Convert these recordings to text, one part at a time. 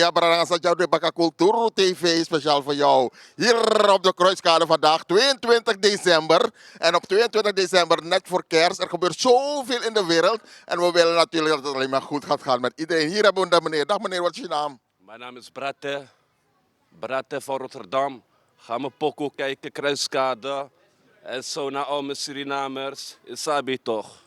Ja, Baranga Satjouw de Baka Cultuur TV speciaal voor jou. Hier op de Kruiskade vandaag, 22 december. En op 22 december, net voor kerst, er gebeurt zoveel in de wereld. En we willen natuurlijk dat het alleen maar goed gaat gaan met iedereen. Hier hebben we de meneer. Dag meneer, wat is je naam? Mijn naam is Bratte. Bratte van Rotterdam. Ga me pokoe kijken, Kruiskade. En zo naar al mijn Surinamers. Isabi toch.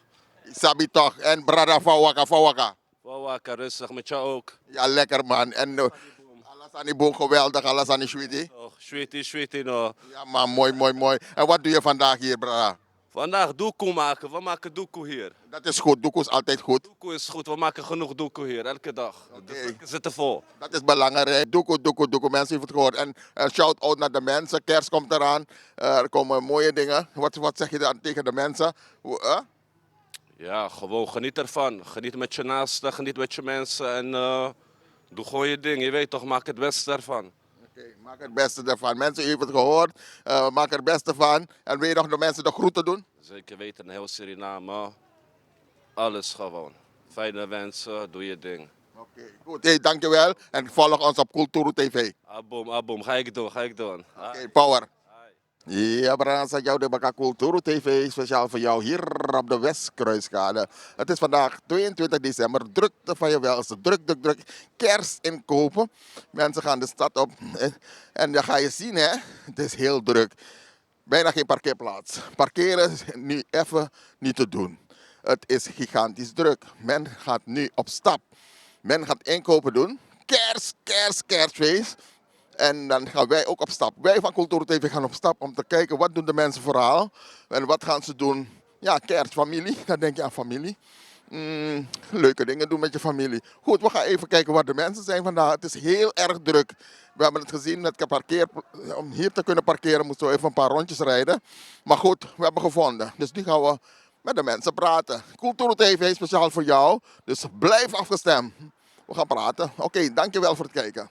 Sabi toch. En Brada Fawaka Fawaka. Wakker, rustig met jou ook. Ja, lekker man. En alles aan die boom geweldig, alles aan die sweetie. Toch, sweetie no. Ja man, mooi, mooi, mooi. En wat doe je vandaag hier, Brada? Vandaag doekoe maken. We maken doekoe hier. Dat is goed, doekoe is altijd goed. Doekoe is goed. We maken genoeg doekoe hier, elke dag. De Oké. zakken zitten vol. Dat is belangrijk. Doekoe, doekoe, doekoe. Mensen hebben het gehoord. En shout-out naar de mensen. Kerst komt eraan. Er komen mooie dingen. Wat zeg je dan tegen de mensen? Ja, gewoon geniet ervan. Geniet met je naasten, geniet met je mensen. En doe gewoon je ding. Je weet toch, maak het beste ervan. Oké, maak het beste ervan. Mensen, u heeft het gehoord. Maak er het beste van. En wil je nog de mensen de groeten doen? Zeker weten, heel Suriname. Alles gewoon. Fijne wensen, doe je ding. Oké, goed. Hey, dankjewel. En volg ons op Cultuur TV. Aboom. Ga ik doen. Oké, power. Ja, Brasa, jou de Baka Cultuur TV, speciaal voor jou hier op de Westkruiskade. Het is vandaag 22 december, drukte van je welste, druk. Kerst inkopen. Mensen gaan de stad op en dan ga je zien, hè, het is heel druk. Bijna geen parkeerplaats. Parkeren is nu even niet te doen. Het is gigantisch druk. Men gaat nu op stap. Men gaat inkopen doen. Kerstfeest. En dan gaan wij ook op stap. Wij van Cultuur TV gaan op stap om te kijken wat doen de mensen vooral. En wat gaan ze doen. Ja, kerst, familie. Dan denk je aan familie. Leuke dingen doen met je familie. Goed, we gaan even kijken waar de mensen zijn vandaag. Het is heel erg druk. We hebben het gezien met om hier te kunnen parkeren moesten we even een paar rondjes rijden. Maar goed, we hebben gevonden. Dus nu gaan we met de mensen praten. Cultuur TV speciaal voor jou. Dus blijf afgestemd. We gaan praten. Oké, dankjewel voor het kijken.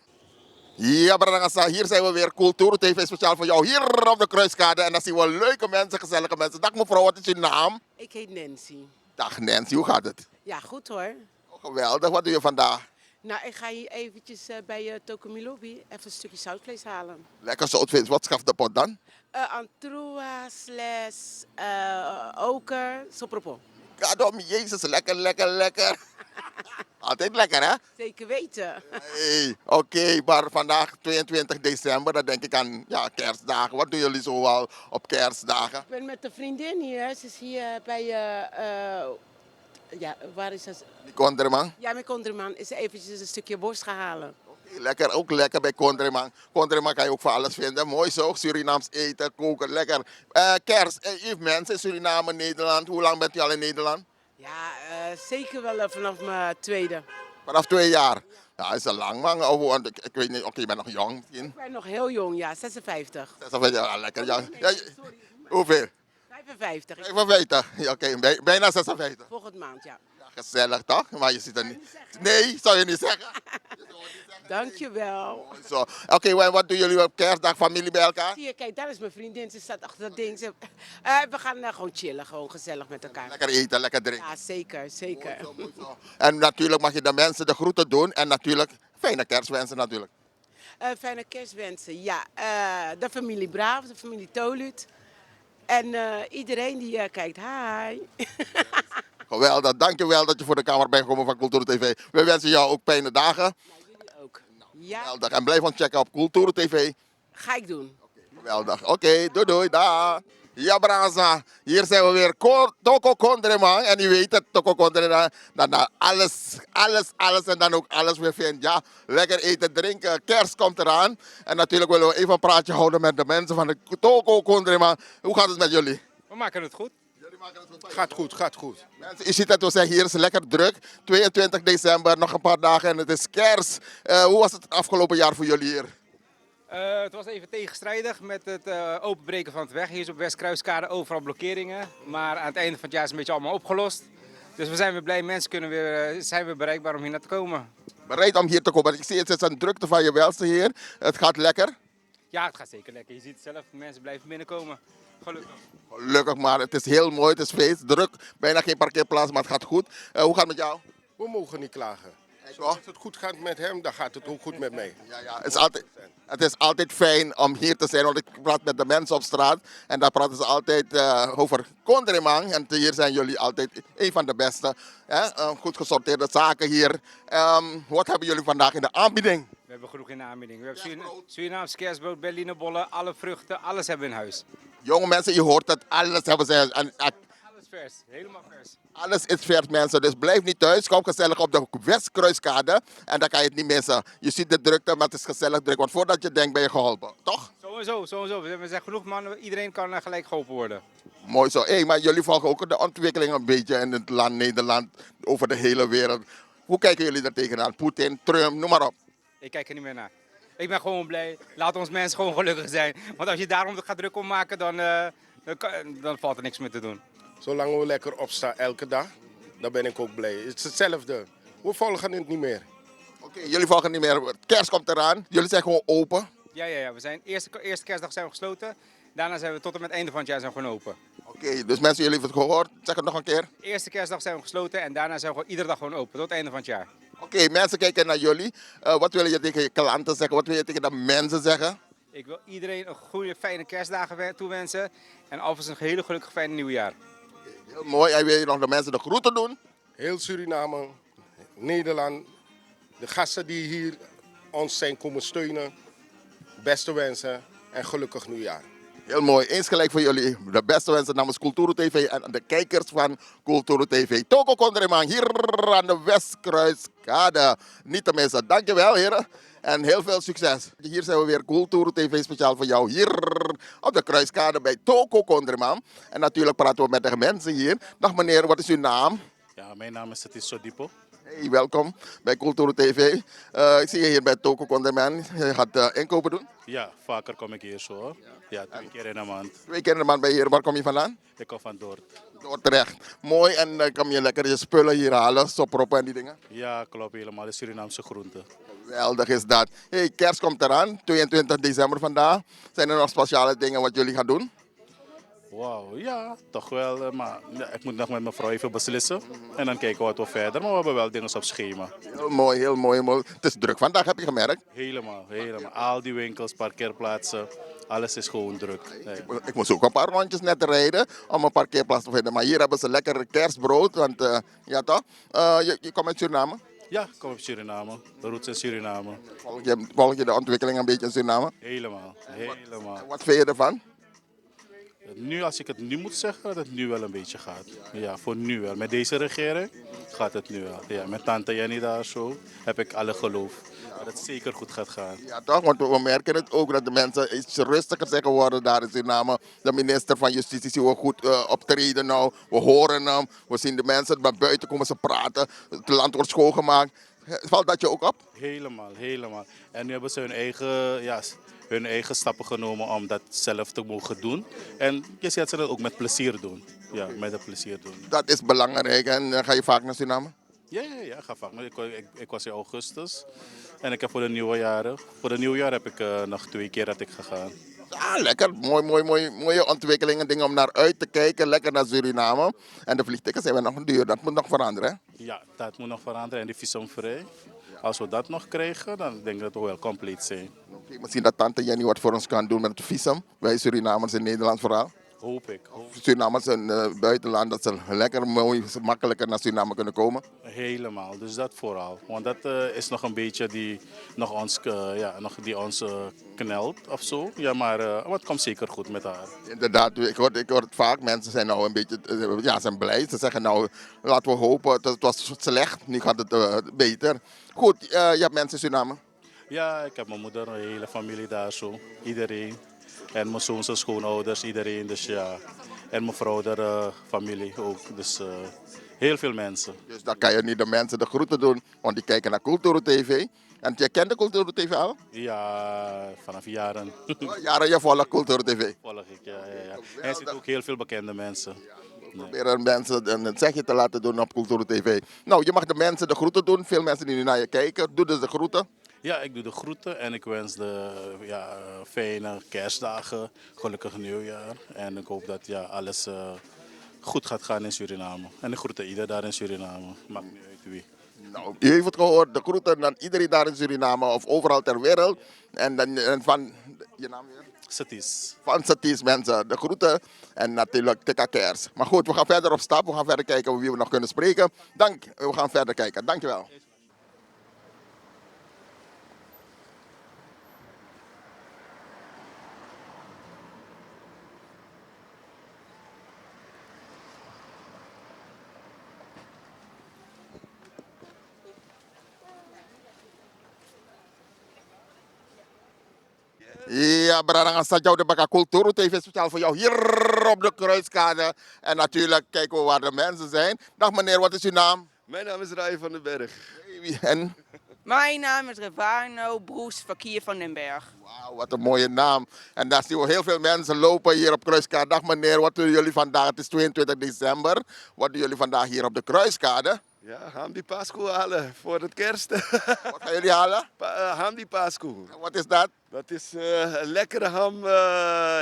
Ja, Brangasa, hier zijn we weer. Cultuur TV speciaal voor jou. Hier op de Kruiskade. En dan zien we leuke mensen, gezellige mensen. Dag mevrouw, wat is je naam? Ik heet Nancy. Dag Nancy, hoe gaat het? Ja, goed hoor. Oh, geweldig, wat doe je vandaag? Nou, ik ga hier eventjes bij Tokomilobi even een stukje zoutvlees halen. Lekker zoutvis, wat schaft de pot dan? Antroa, oker, sopropon. Kadom, jezus, lekker. Altijd lekker, hè? Zeker weten. Hey, oké, maar vandaag 22 december, dan denk ik aan ja, kerstdagen. Wat doen jullie zoal op kerstdagen? Ik ben met een vriendin hier. Ze is hier bij, ja, waar is dat? Die Konderman? Ja, met Konderman is ze eventjes een stukje worst gaan halen. Lekker, ook lekker bij Konderman. Konderman kan je ook voor alles vinden. Mooi zo, Surinaams eten, koken, lekker. Kerst, mensen in Suriname, Nederland. Hoe lang bent u al in Nederland? Ja, zeker wel vanaf mijn tweede. Vanaf 2 jaar. Ja, is al lang man. Oh, want ik weet niet, oké, je bent nog jong misschien. Ik ben nog heel jong, ja, 56. 56 jaar, lekker. Ja. Ja, Sorry. hoeveel? 55. 55. Ja, oké, bijna 56. Volgende maand, ja. Ja, gezellig toch? Maar je ziet er niet. Nee, zou je niet zeggen. Dankjewel. Zo. Oké, wat doen jullie op kerstdag? Familie bij elkaar? Zie je, kijk, daar is mijn vriendin. Ze staat achter dat ding. We gaan gewoon chillen, gewoon gezellig met elkaar. Lekker eten, lekker drinken. Ja, zeker. Mooi zo. En natuurlijk mag je de mensen de groeten doen. En natuurlijk fijne kerstwensen natuurlijk. Fijne kerstwensen. Ja, de familie Braaf, de familie Tolut. En iedereen die kijkt. Hi. Geweldig, dankjewel dat je voor de camera bent gekomen van Cultuur TV. We wensen jou ook fijne dagen. Nou, jullie ook. Ja, Geweldig. En blijf ons checken op Cultuur TV. ga ik doen. Geweldig. Oké, doei, daar. Ja, Braza. Hier zijn we weer. Toko Kondreman. En u weet het, Toko Kondreman. Dan alles en dan ook alles weer vindt. Ja, lekker eten, drinken. Kerst komt eraan. En natuurlijk willen we even een praatje houden met de mensen van de Toko Kondreman. Hoe gaat het met jullie? We maken het goed. Jullie maken het goed. Gaat goed. Mensen, u ziet het, we zijn hier, het is lekker druk. 22 december, nog een paar dagen en het is kerst. Hoe was het afgelopen jaar voor jullie hier? Het was even tegenstrijdig met het openbreken van het weg. Hier is op Westkruiskade overal blokkeringen. Maar aan het einde van het jaar is het een beetje allemaal opgelost. Dus we zijn weer blij, mensen zijn weer bereikbaar om hier naar te komen. Bereid om hier te komen. Ik zie het is een drukte van je welste hier. Het gaat lekker. Ja, het gaat zeker lekker. Je ziet het zelf, mensen blijven binnenkomen. Gelukkig. Gelukkig maar, het is heel mooi, het is feest, druk. Bijna geen parkeerplaats, maar het gaat goed. Hoe gaat het met jou? We mogen niet klagen. Zoals het goed gaat met hem, dan gaat het ook goed met mij. Ja, het is altijd fijn om hier te zijn, want ik praat met de mensen op straat en daar praten ze altijd over Kondremang. En hier zijn jullie altijd een van de beste. Hè? Goed gesorteerde zaken hier. Wat hebben jullie vandaag in de aanbieding? We hebben genoeg in de aanbieding. We hebben Surinaams kerstbrood, Berlinerbollen, alle vruchten, alles hebben we in huis. Jonge mensen, je hoort het, alles hebben ze. Alles vers, helemaal vers. Alles is vers, mensen. Dus blijf niet thuis. Kom gezellig op de Westkruiskade. En dan kan je het niet missen. Je ziet de drukte, maar het is gezellig druk. Want voordat je denkt, ben je geholpen. Toch? Sowieso. We zijn genoeg mannen, iedereen kan gelijk geholpen worden. Mooi zo. Hey, maar jullie volgen ook de ontwikkeling een beetje in het land Nederland. Over de hele wereld. Hoe kijken jullie daar tegenaan? Poetin, Trump, noem maar op. Ik kijk er niet meer naar. Ik ben gewoon blij. Laat ons mensen gewoon gelukkig zijn. Want als je daarom gaat druk om maken, dan valt er niks meer te doen. Zolang we lekker opstaan elke dag, dan ben ik ook blij. Het is hetzelfde. We volgen het niet meer. Oké, jullie volgen niet meer. Kerst komt eraan. Jullie zijn gewoon open. Ja. We zijn eerste kerstdag zijn we gesloten. Daarna zijn we tot en met het einde van het jaar zijn we gewoon open. Oké, dus mensen, jullie hebben het gehoord. Zeg het nog een keer. Eerste kerstdag zijn we gesloten en daarna zijn we gewoon iedere dag gewoon open. Tot het einde van het jaar. Oké, mensen kijken naar jullie. Wat wil je tegen je klanten zeggen? Wat wil je tegen de mensen zeggen? Ik wil iedereen een goede, fijne kerstdagen toewensen. En alvast een hele gelukkig fijne nieuwjaar. Heel mooi. En wil je nog de mensen de groeten doen? Heel Suriname, Nederland, de gasten die hier ons zijn komen steunen. Beste wensen en gelukkig nieuwjaar. Heel mooi. Eens gelijk voor jullie. De beste wensen namens Kulturu TV en de kijkers van Kulturu TV. Toko Kondremang hier aan de Westkruiskade. Niet te missen. Dankjewel heren. En heel veel succes. Hier zijn we weer Kulturu TV speciaal voor jou. Hier op de Kruiskade bij Toko Kondremang. En natuurlijk praten we met de mensen hier. Dag meneer, wat is uw naam? Ja, mijn naam is Satis Sodipo. Hey, welkom bij Kulturu TV. Ik zie je hier bij Toko Kondremang. Je gaat inkopen doen? Ja, vaker kom ik hier zo hoor. Ja, 2 keer in de maand. 2 keer in de maand ben je hier. Waar kom je vandaan? Ik kom van Dordt. Dordrecht. Mooi, en dan kan je lekker je spullen hier halen, soproppen en die dingen. Ja, klopt helemaal. De Surinaamse groenten. Geweldig is dat. Hey, kerst komt eraan, 22 december vandaag. Zijn er nog speciale dingen wat jullie gaan doen? Wauw, ja, toch wel. Maar ja, ik moet nog met mijn vrouw even beslissen. En dan kijken wat we verder. Maar we hebben wel dingen op schema. Heel mooi, heel mooi, mooi. Het is druk vandaag, heb je gemerkt? Helemaal. Al die winkels, parkeerplaatsen. Alles is gewoon druk. Nee. Ik moest ook een paar rondjes net rijden om een parkeerplaats te vinden. Maar hier hebben ze lekker kerstbrood, want ja toch? Je komt uit Suriname? Ja, ik kom uit Suriname. Roots in Suriname. Volg je de ontwikkeling een beetje in Suriname? Helemaal. Wat vind je ervan? Nu, als ik het nu moet zeggen, dat het nu wel een beetje gaat. Ja, voor nu wel. Met deze regering gaat het nu wel. Ja, met tante Jenny daar zo heb ik alle geloof dat het zeker goed gaat gaan. Ja toch, want we merken het ook dat de mensen iets rustiger zijn geworden daar in Suriname. De minister van Justitie zien we goed optreden nou. We horen hem, we zien de mensen, maar buiten komen ze praten. Het land wordt schoongemaakt. Valt dat je ook op? Helemaal. En nu hebben ze hun eigen stappen genomen om dat zelf te mogen doen. En je ziet ze dat ook met plezier doen. Ja, met een plezier doen. Dat is belangrijk. En ga je vaak naar Suriname? Ja, ik ga vaak. Ik was in augustus en ik heb voor de nieuwjaar heb ik nog 2 keer dat ik gegaan. Ja, lekker. Mooie ontwikkelingen, dingen om naar uit te kijken. Lekker naar Suriname. En de vliegtickets zijn wel nog duur. Dat moet nog veranderen, hè? Ja, dat moet nog veranderen. En die visumvrij. Als we dat nog krijgen, dan denk ik dat we wel compleet zijn. Misschien dat tante Jenny wat voor ons kan doen met het visum. Wij Surinamers in Nederland vooral. Hoop ik. Surinamers in het buitenland, dat ze lekker mooi, makkelijker naar Suriname kunnen komen. Helemaal, dus dat vooral. Want dat is nog een beetje die ons knelt of zo. Ja, maar het komt zeker goed met haar. Inderdaad, ik hoor het vaak. Mensen zijn nou een beetje zijn blij. Ze zeggen nou, laten we hopen, het was slecht, nu gaat het beter. Goed, je hebt mensen in Suriname? Ja, ik heb mijn moeder, een hele familie daar zo. Iedereen. En mijn zoon, zijn schoonouders, iedereen. Dus ja. En mijn vrouw, de familie ook. Dus heel veel mensen. Dus dan kan je niet de mensen de groeten doen, want die kijken naar Kulturu TV. En jij kent de Kulturu TV al? Ja, vanaf jaren. Jaren je volgt Kulturu TV. Volg ik, ja. En er zitten ook heel veel bekende mensen. Proberen mensen een zegje te laten doen op Kulturu TV. Nou, je mag de mensen de groeten doen. Veel mensen die nu naar je kijken, doe dus de groeten. Ja, ik doe de groeten en ik wens de fijne kerstdagen, gelukkig nieuwjaar. En ik hoop dat alles goed gaat gaan in Suriname. En ik groet ieder daar in Suriname, maakt niet uit wie. Nou, u heeft het gehoord, de groeten aan iedereen daar in Suriname of overal ter wereld. En van, je naam weer? Satis. Van Satis mensen, de groeten en natuurlijk Tikka Kers. Maar goed, we gaan verder op stap, we gaan verder kijken wie we nog kunnen spreken. We gaan verder kijken, dankjewel. Ja, Braranga Sadjou de Baka Culturo TV speciaal voor jou hier op de Kruiskade. En natuurlijk kijken we waar de mensen zijn. Dag meneer, wat is uw naam? Mijn naam is Rai van den Berg. En? Mijn naam is Revano Broes Verkeer van den Berg. Wauw, wat een mooie naam. En daar zien we heel veel mensen lopen hier op Kruiskade. Dag meneer, wat doen jullie vandaag? Het is 22 december. Wat doen jullie vandaag hier op de Kruiskade? Ja, gaan die paaskoe halen voor het kerst. Wat gaan jullie halen? Ham die paaskoe. Wat is dat? Dat is lekkere ham.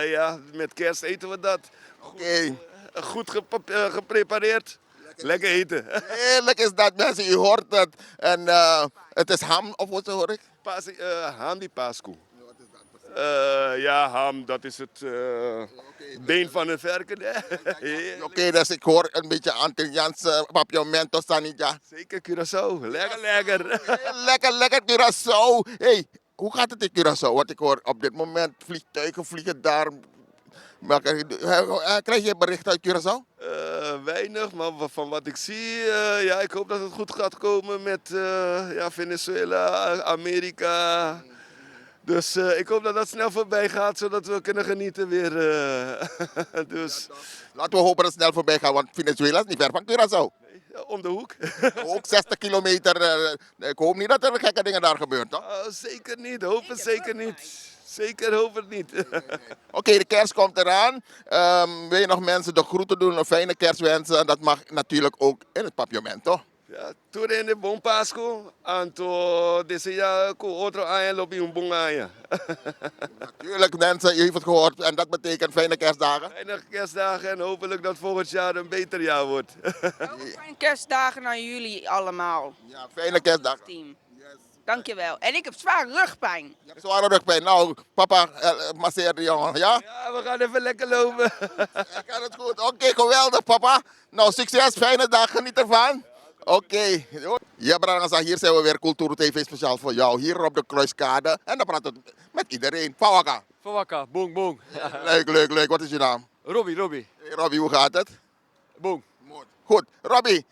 Ja, met kerst eten we dat. Oké. Goed geprepareerd. Lekker eten. Heerlijk is dat mensen, u hoort het. En het is ham, of wat hoor ik? Ham die paaskoe. Ja, ham, dat is het been van het varken. Oké, dus ik hoor een beetje Antilliaanse papiamento sanita. Zeker Curaçao. Lekker, lekker. Lekker Curaçao. Hey, hoe gaat het in Curaçao? Want ik hoor op dit moment vliegtuigen vliegen daar. Maar, krijg je bericht uit Curaçao? Weinig, maar van wat ik zie, ja, ik hoop dat het goed gaat komen met ja, Venezuela, Amerika. Dus ik hoop dat dat snel voorbij gaat, zodat we kunnen genieten weer. Dus, Laten we hopen dat het snel voorbij gaat, want Venezuela is niet ver van Curaçao. om de hoek. Ook 60 kilometer. Ik hoop niet dat er gekke dingen daar gebeuren, toch? Zeker niet, hoop het zeker niet. Zeker hoop het niet. Oké, de kerst komt eraan. Wil je nog mensen de groeten doen, een fijne kerst wensen? Dat mag natuurlijk ook in het papiamento. Ja, toen in de bon Pasco, anto deseja ko otro año lopi un bon año. Natuurlijk mensen, u heeft het gehoord en dat betekent fijne kerstdagen. Fijne kerstdagen en hopelijk dat volgend jaar een beter jaar wordt. Fijne kerstdagen aan jullie allemaal, Ja, fijne kerstdagen. team. Dankjewel. En ik heb zwaar rugpijn. Je hebt zware rugpijn. Nou, papa, masseer de jongen, ja? Ja, we gaan even lekker lopen. Ik kan het goed. Oké, geweldig papa. Nou, succes, fijne dag, geniet ervan. Oké. Ja, Braranga, hier zijn we weer Cultuur TV speciaal voor jou. Hier op de Kruiskade. En dan praten we met iedereen. Pawaka. Fawaka, boom, boom. Leuk. Wat is je naam? Robbie. Hey, Robbie, hoe gaat het? Boom. Goed. Robbie,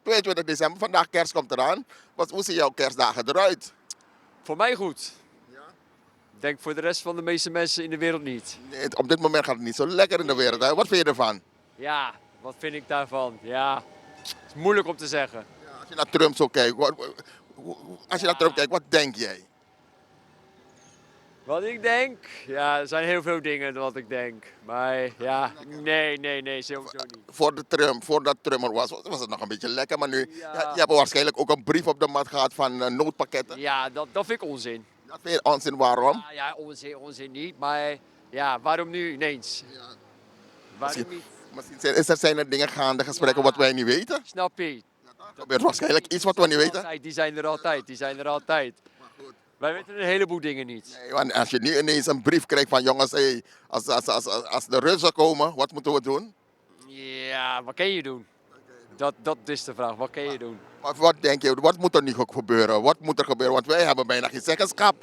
22 december, vandaag kerst komt eraan. Hoe zien jouw kerstdagen eruit? Voor mij goed. Ik denk voor de rest van de meeste mensen in de wereld niet. Nee, op dit moment gaat het niet zo lekker in de wereld. Hè? Wat vind je ervan? Ja, wat vind ik daarvan? Ja, het is moeilijk om te zeggen. Als je naar Trump zo kijkt, wat denk jij? Wat ik denk? Ja, er zijn heel veel dingen wat ik denk. Maar ja, nee, sowieso niet. Voordat Trump er was het nog een beetje lekker. Maar nu, Ja. je hebt waarschijnlijk ook een brief op de mat gehad van noodpakketten. Ja, dat vind ik onzin. Dat vind je onzin, waarom? Ja, onzin niet. Maar ja, waarom nu ineens? Waarom niet? Misschien zijn er dingen gaande, gesprekken wat wij niet weten. Snap je? Er gebeurt waarschijnlijk iets wat we niet weten. Die zijn er altijd. Wij weten een heleboel dingen niet. Nee, want als je nu ineens een brief krijgt van jongens, hey, als de Russen komen, wat moeten we doen? Ja, wat kan je doen? Dat is de vraag. Wat kan je doen? Wat denk je, wat moet er nu gebeuren? Wat moet er gebeuren? Want wij hebben bijna geen zeggenschap.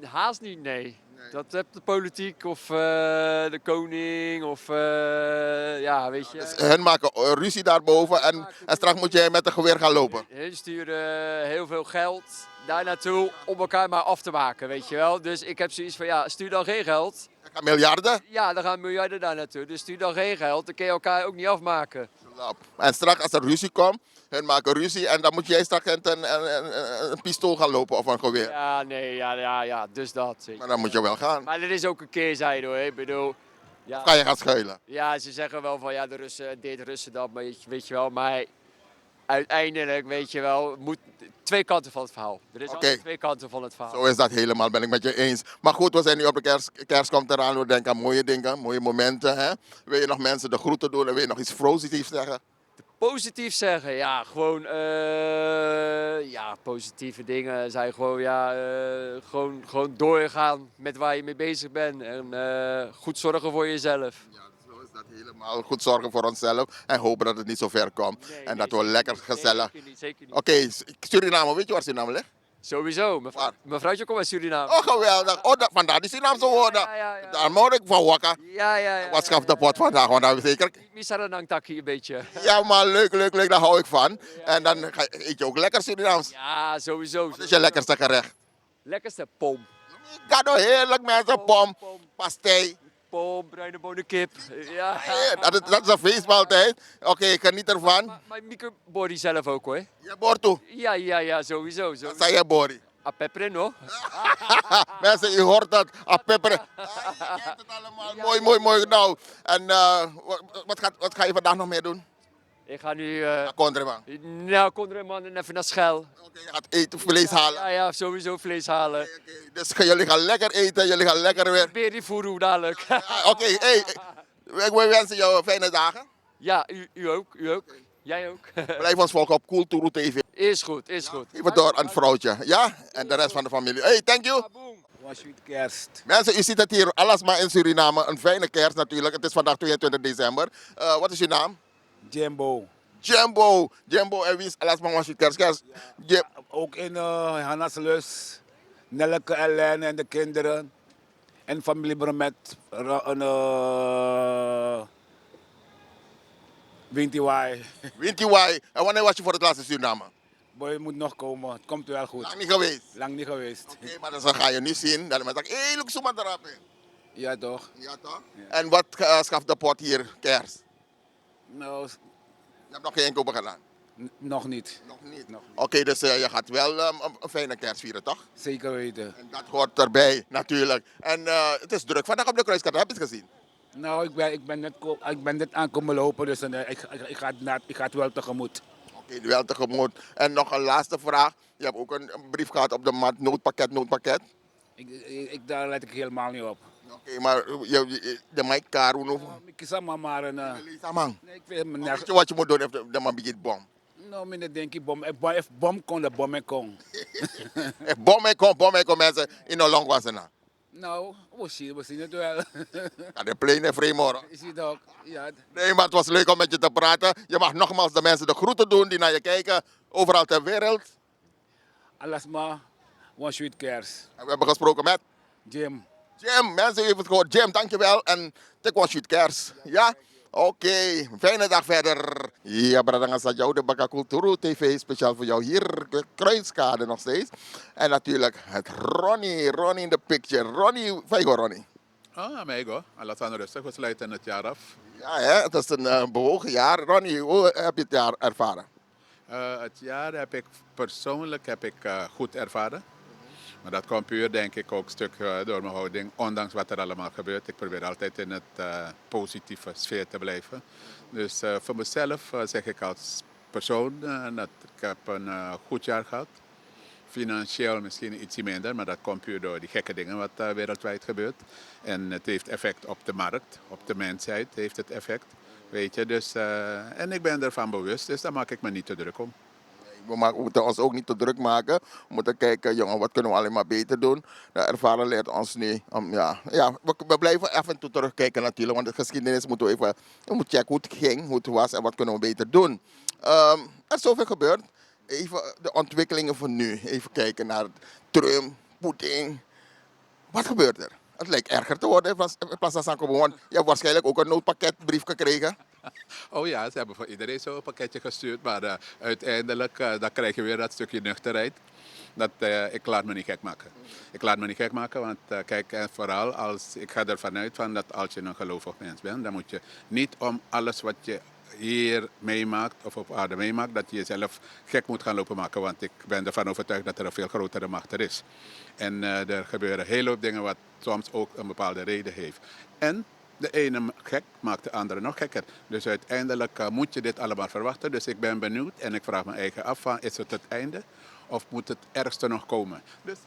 Haast niet, nee. Dat heeft de politiek of de koning of ja, weet je. Dus hen maken ruzie daarboven en straks moet jij met een geweer gaan lopen. Hun sturen heel veel geld daar naartoe om elkaar maar af te maken, weet je wel. Dus ik heb zoiets van, ja, stuur dan geen geld. Er gaan miljarden. Ja, dan gaan miljarden daar naartoe. Dus stuur dan geen geld, dan kun je elkaar ook niet afmaken. En straks als er ruzie komt, hun maken ruzie en dan moet jij straks met een pistool gaan lopen of een geweer. Ja, nee, ja, dus dat. Weet je. Maar dan moet je wel gaan. Maar er is ook een keerzijde hoor, ik bedoel. Ja, Of ga je gaan schuilen? ja, ze zeggen wel van ja, de Russen dit, de Russen dat, maar weet je wel. Maar uiteindelijk, weet je wel, moet twee kanten van het verhaal. Er is altijd twee kanten van het verhaal. Zo is dat helemaal, ben ik met je eens. Maar goed, we zijn nu op de kerst komt eraan. We denken aan mooie dingen, mooie momenten. Hè? Wil je nog mensen de groeten doen en wil je nog iets positiefs zeggen? Positief zeggen, ja, gewoon, ja, positieve dingen zijn gewoon, ja, gewoon doorgaan met waar je mee bezig bent en goed zorgen voor jezelf. Zo is dat helemaal. Goed zorgen voor onszelf en hopen dat het niet zo ver komt. En dat we lekker gezellig... Zeker niet, zeker niet. Oké, Suriname, weet je waar Suriname ligt? Sowieso, Waar? mijn vrouwtje komt uit Suriname. Oh, geweldig. Oh, vandaar die Surinaamse woorden. Ja. Daar moet ik van wakker. Ja. Wat schaft de pot vandaag? Want dan zeker... Misaranang takkie een beetje. Ja, maar leuk, daar hou ik van. En dan eet je ook lekker Surinaams. Ja, sowieso. Wat is je lekkerste gerecht? Lekkerste pom. Gado, heerlijk mensen. Pom, pastei. Pom, bruine bonenkip. Ja. Dat is een feestmaaltijd. Oké, ik geniet ervan. Mijn microbody zelf ook hoor. Je boort toe. Ja, sowieso. Dat zei je, Bori. A pepper, no? Mensen, u hoort dat. Pepper. Je kent het allemaal. Mooi. Nou, en wat ga je vandaag nog meer doen? Ik ga nu... Kondreman. Nou, Kondreman en even naar Schel. Oké, je gaat eten, vlees halen. Ja, sowieso vlees halen. Oké. Dus jullie gaan lekker eten, jullie gaan lekker weer. Beri Furu dadelijk. Oké, hey, ik wensen jou fijne dagen. Ja, u ook. Jij ook. Blijf ons volgen op Kulturu TV. Is goed. Geef het door aan het vrouwtje, ja? En de rest van de familie. Hey, thank you. Kerst. Mensen, u ziet het hier, alles maar in Suriname. Een fijne kerst natuurlijk. Het is vandaag 22 december. Wat is uw naam? Jumbo. Jumbo, en wie is alles maar kerst? Ook in Hannaslus. Nelke, Ellen en de kinderen. En familie Bromet. Wintiwai. Wintiwai. En wanneer was je voor het laatst in Suriname? Boy, je moet nog komen. Het komt wel goed. Lang niet geweest? Lang niet geweest. Oké, maar dan ga je nu zien. Dat mensen zeggen, hé, look zo maar erop. Ja, toch? Ja, toch? En wat schaft de pot hier kerst? Nou, Je hebt nog geen inkopen gedaan? nog niet. Nog niet? Oké, dus je gaat wel een fijne kerst vieren, toch? Zeker weten. En dat hoort erbij, natuurlijk. En het is druk vandaag op de kruiskade, heb je het gezien? Nou, ik ben net aankomen lopen, dus ik ga het wel tegemoet. Oké, wel tegemoet. En nog een laatste vraag. Je hebt ook een brief gehad op de mat, noodpakket. Daar let ik helemaal niet op. Oké, maar de Mike Karuno. Ik kies allemaal maar een... Nee, ik weet weet je wat je moet doen if de man begint bom? Nou, meneer denk ik bom. If bom kon, de bom kon. If bom kon mensen in een lang was na. Nou, we zien het wel. Ja, de plein is vrij morgen. Is het ook? Ja. Nee, maar het was leuk om met je te praten. Je mag nogmaals de mensen de groeten doen die naar je kijken, overal ter wereld. Alles maar, one sweet kerst. En we hebben gesproken met? Jim, mensen, u heeft het gehoord. Jim, dankjewel. En take one sweet kerst. Ja? Oké, fijne dag verder. Ja, Bradanga Sajau, de Baka Kulturu TV, speciaal voor jou hier, Kruiskade nog steeds. En natuurlijk het Ronnie in de picture. Ronnie, vijgo Ronnie. Amigo, alles aan rustig, we sluiten het jaar af. Ja, hè? Het is een bewogen jaar. Ronnie, hoe heb je het jaar ervaren? Het jaar heb ik persoonlijk goed ervaren. Maar dat komt puur denk ik ook een stuk door mijn houding, ondanks wat er allemaal gebeurt. Ik probeer altijd in het positieve sfeer te blijven. Dus voor mezelf zeg ik als persoon dat ik heb een goed jaar gehad. Financieel misschien iets minder, maar dat komt puur door die gekke dingen wat wereldwijd gebeurt. En het heeft effect op de markt, op de mensheid heeft het effect. Weet je, dus, en ik ben ervan bewust, dus daar maak ik me niet te druk om. We moeten ons ook niet te druk maken. We moeten kijken, jongen, wat kunnen we alleen maar beter doen. De ervaring leert ons niet. We blijven af en toe terugkijken natuurlijk. Want de geschiedenis moeten we even checken hoe het ging, hoe het was en wat kunnen we beter doen. Er is zoveel gebeurd. Even de ontwikkelingen van nu. Even kijken naar Trump, Poetin. Wat gebeurt er? Het lijkt erger te worden in plaats van Sanko. Want je hebt waarschijnlijk ook een noodpakketbrief gekregen. Oh ja, ze hebben voor iedereen zo'n pakketje gestuurd, maar uiteindelijk dan krijg je weer dat stukje nuchterheid. Ik laat me niet gek maken. Ik laat me niet gek maken, want kijk, vooral ik ga ervan uit dat als je een gelovig mens bent, dan moet je niet om alles wat je hier meemaakt of op aarde meemaakt, dat je jezelf gek moet gaan lopen maken. Want ik ben ervan overtuigd dat er een veel grotere macht er is. En er gebeuren een hele hoop dingen wat soms ook een bepaalde reden heeft. En de ene gek maakt de andere nog gekker. Dus uiteindelijk moet je dit allemaal verwachten. Dus ik ben benieuwd en ik vraag me eigen af van, is het einde? Of moet het ergste nog komen? Dus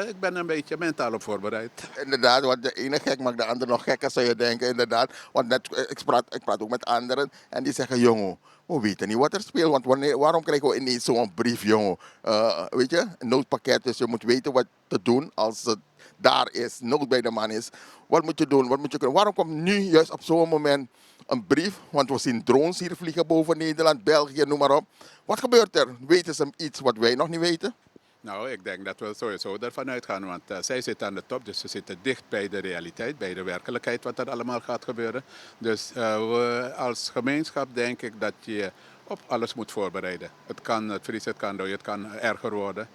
ik ben een beetje mentaal op voorbereid. Inderdaad, want de ene gek maakt de ander nog gekker, zou je denken. Inderdaad, want net, ik praat ook met anderen en die zeggen, jongen, we weten niet wat er speelt. Want waarom krijgen we ineens zo'n brief, jongen? Weet je, een noodpakket, dus je moet weten wat te doen als het daar is, nood bij de man is. Wat moet je doen? Wat moet je kunnen? Waarom komt nu juist op zo'n moment een brief? Want we zien drones hier vliegen boven Nederland, België, noem maar op. Wat gebeurt er? Weten ze iets wat wij nog niet weten? Nou, ik denk dat we sowieso ervan uitgaan, want zij zitten aan de top, dus ze zitten dicht bij de realiteit, bij de werkelijkheid wat er allemaal gaat gebeuren. Dus we als gemeenschap denk ik dat je op alles moet voorbereiden. Het kan het vriezen, het kan dooien, het kan erger worden.